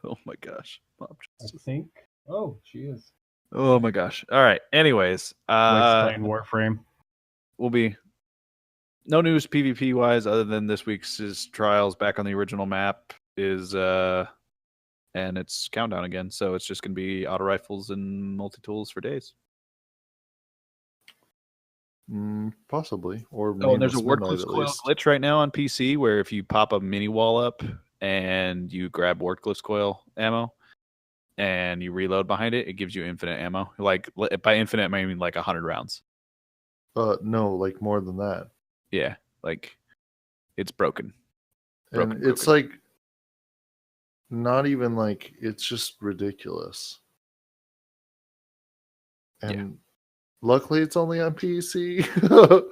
Oh my gosh. Mob I justice. think. Oh, she is. Oh my gosh. All right. Anyways, Blake's playing Warframe. we'll be no news PvP wise other than this week's is trials back on the original map is and it's countdown again. So it's just gonna be auto rifles and multi-tools for days. Possibly. Or Oh, and there's a Nameless Midnight, Wardcliffe's at coil least. glitch right now on PC where if you pop a mini wall up and you grab Wardcliffe's coil ammo and you reload behind it, it gives you infinite ammo. Like by infinite, I mean like 100 rounds. No, like more than that. Yeah, like it's broken. And it's like not even like, it's just ridiculous. And luckily it's only on PC.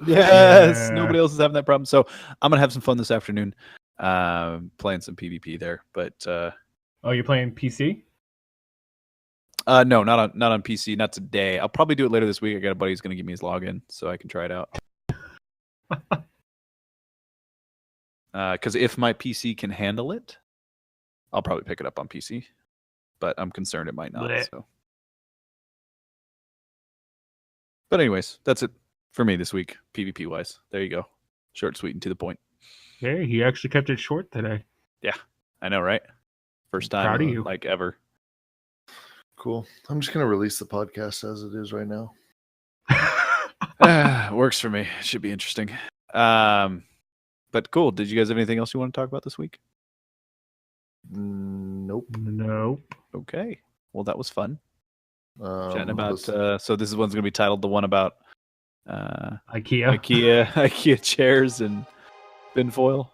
Yes, Yeah. nobody else is having that problem. So I'm gonna have some fun this afternoon, playing some PvP there. But Oh, you're playing PC? no, not on PC, not today. I'll probably do it later this week. I got a buddy who's gonna give me his login so I can try it out. Because if my PC can handle it, I'll probably pick it up on PC. But I'm concerned it might not. Blech. So. But anyways, that's it for me this week, PvP wise. There you go. Short, sweet, and to the point. Hey, he actually kept it short today. Yeah, I know, right? First time Proud of you. like ever. Cool. I'm just going to release the podcast as it is right now. Works for me. Should be interesting. But cool. Did you guys have anything else you want to talk about this week? Nope. Nope. Okay. Well, that was fun. Chatting about. Listen. So this one's going to be titled the one about IKEA. IKEA chairs and bin foil.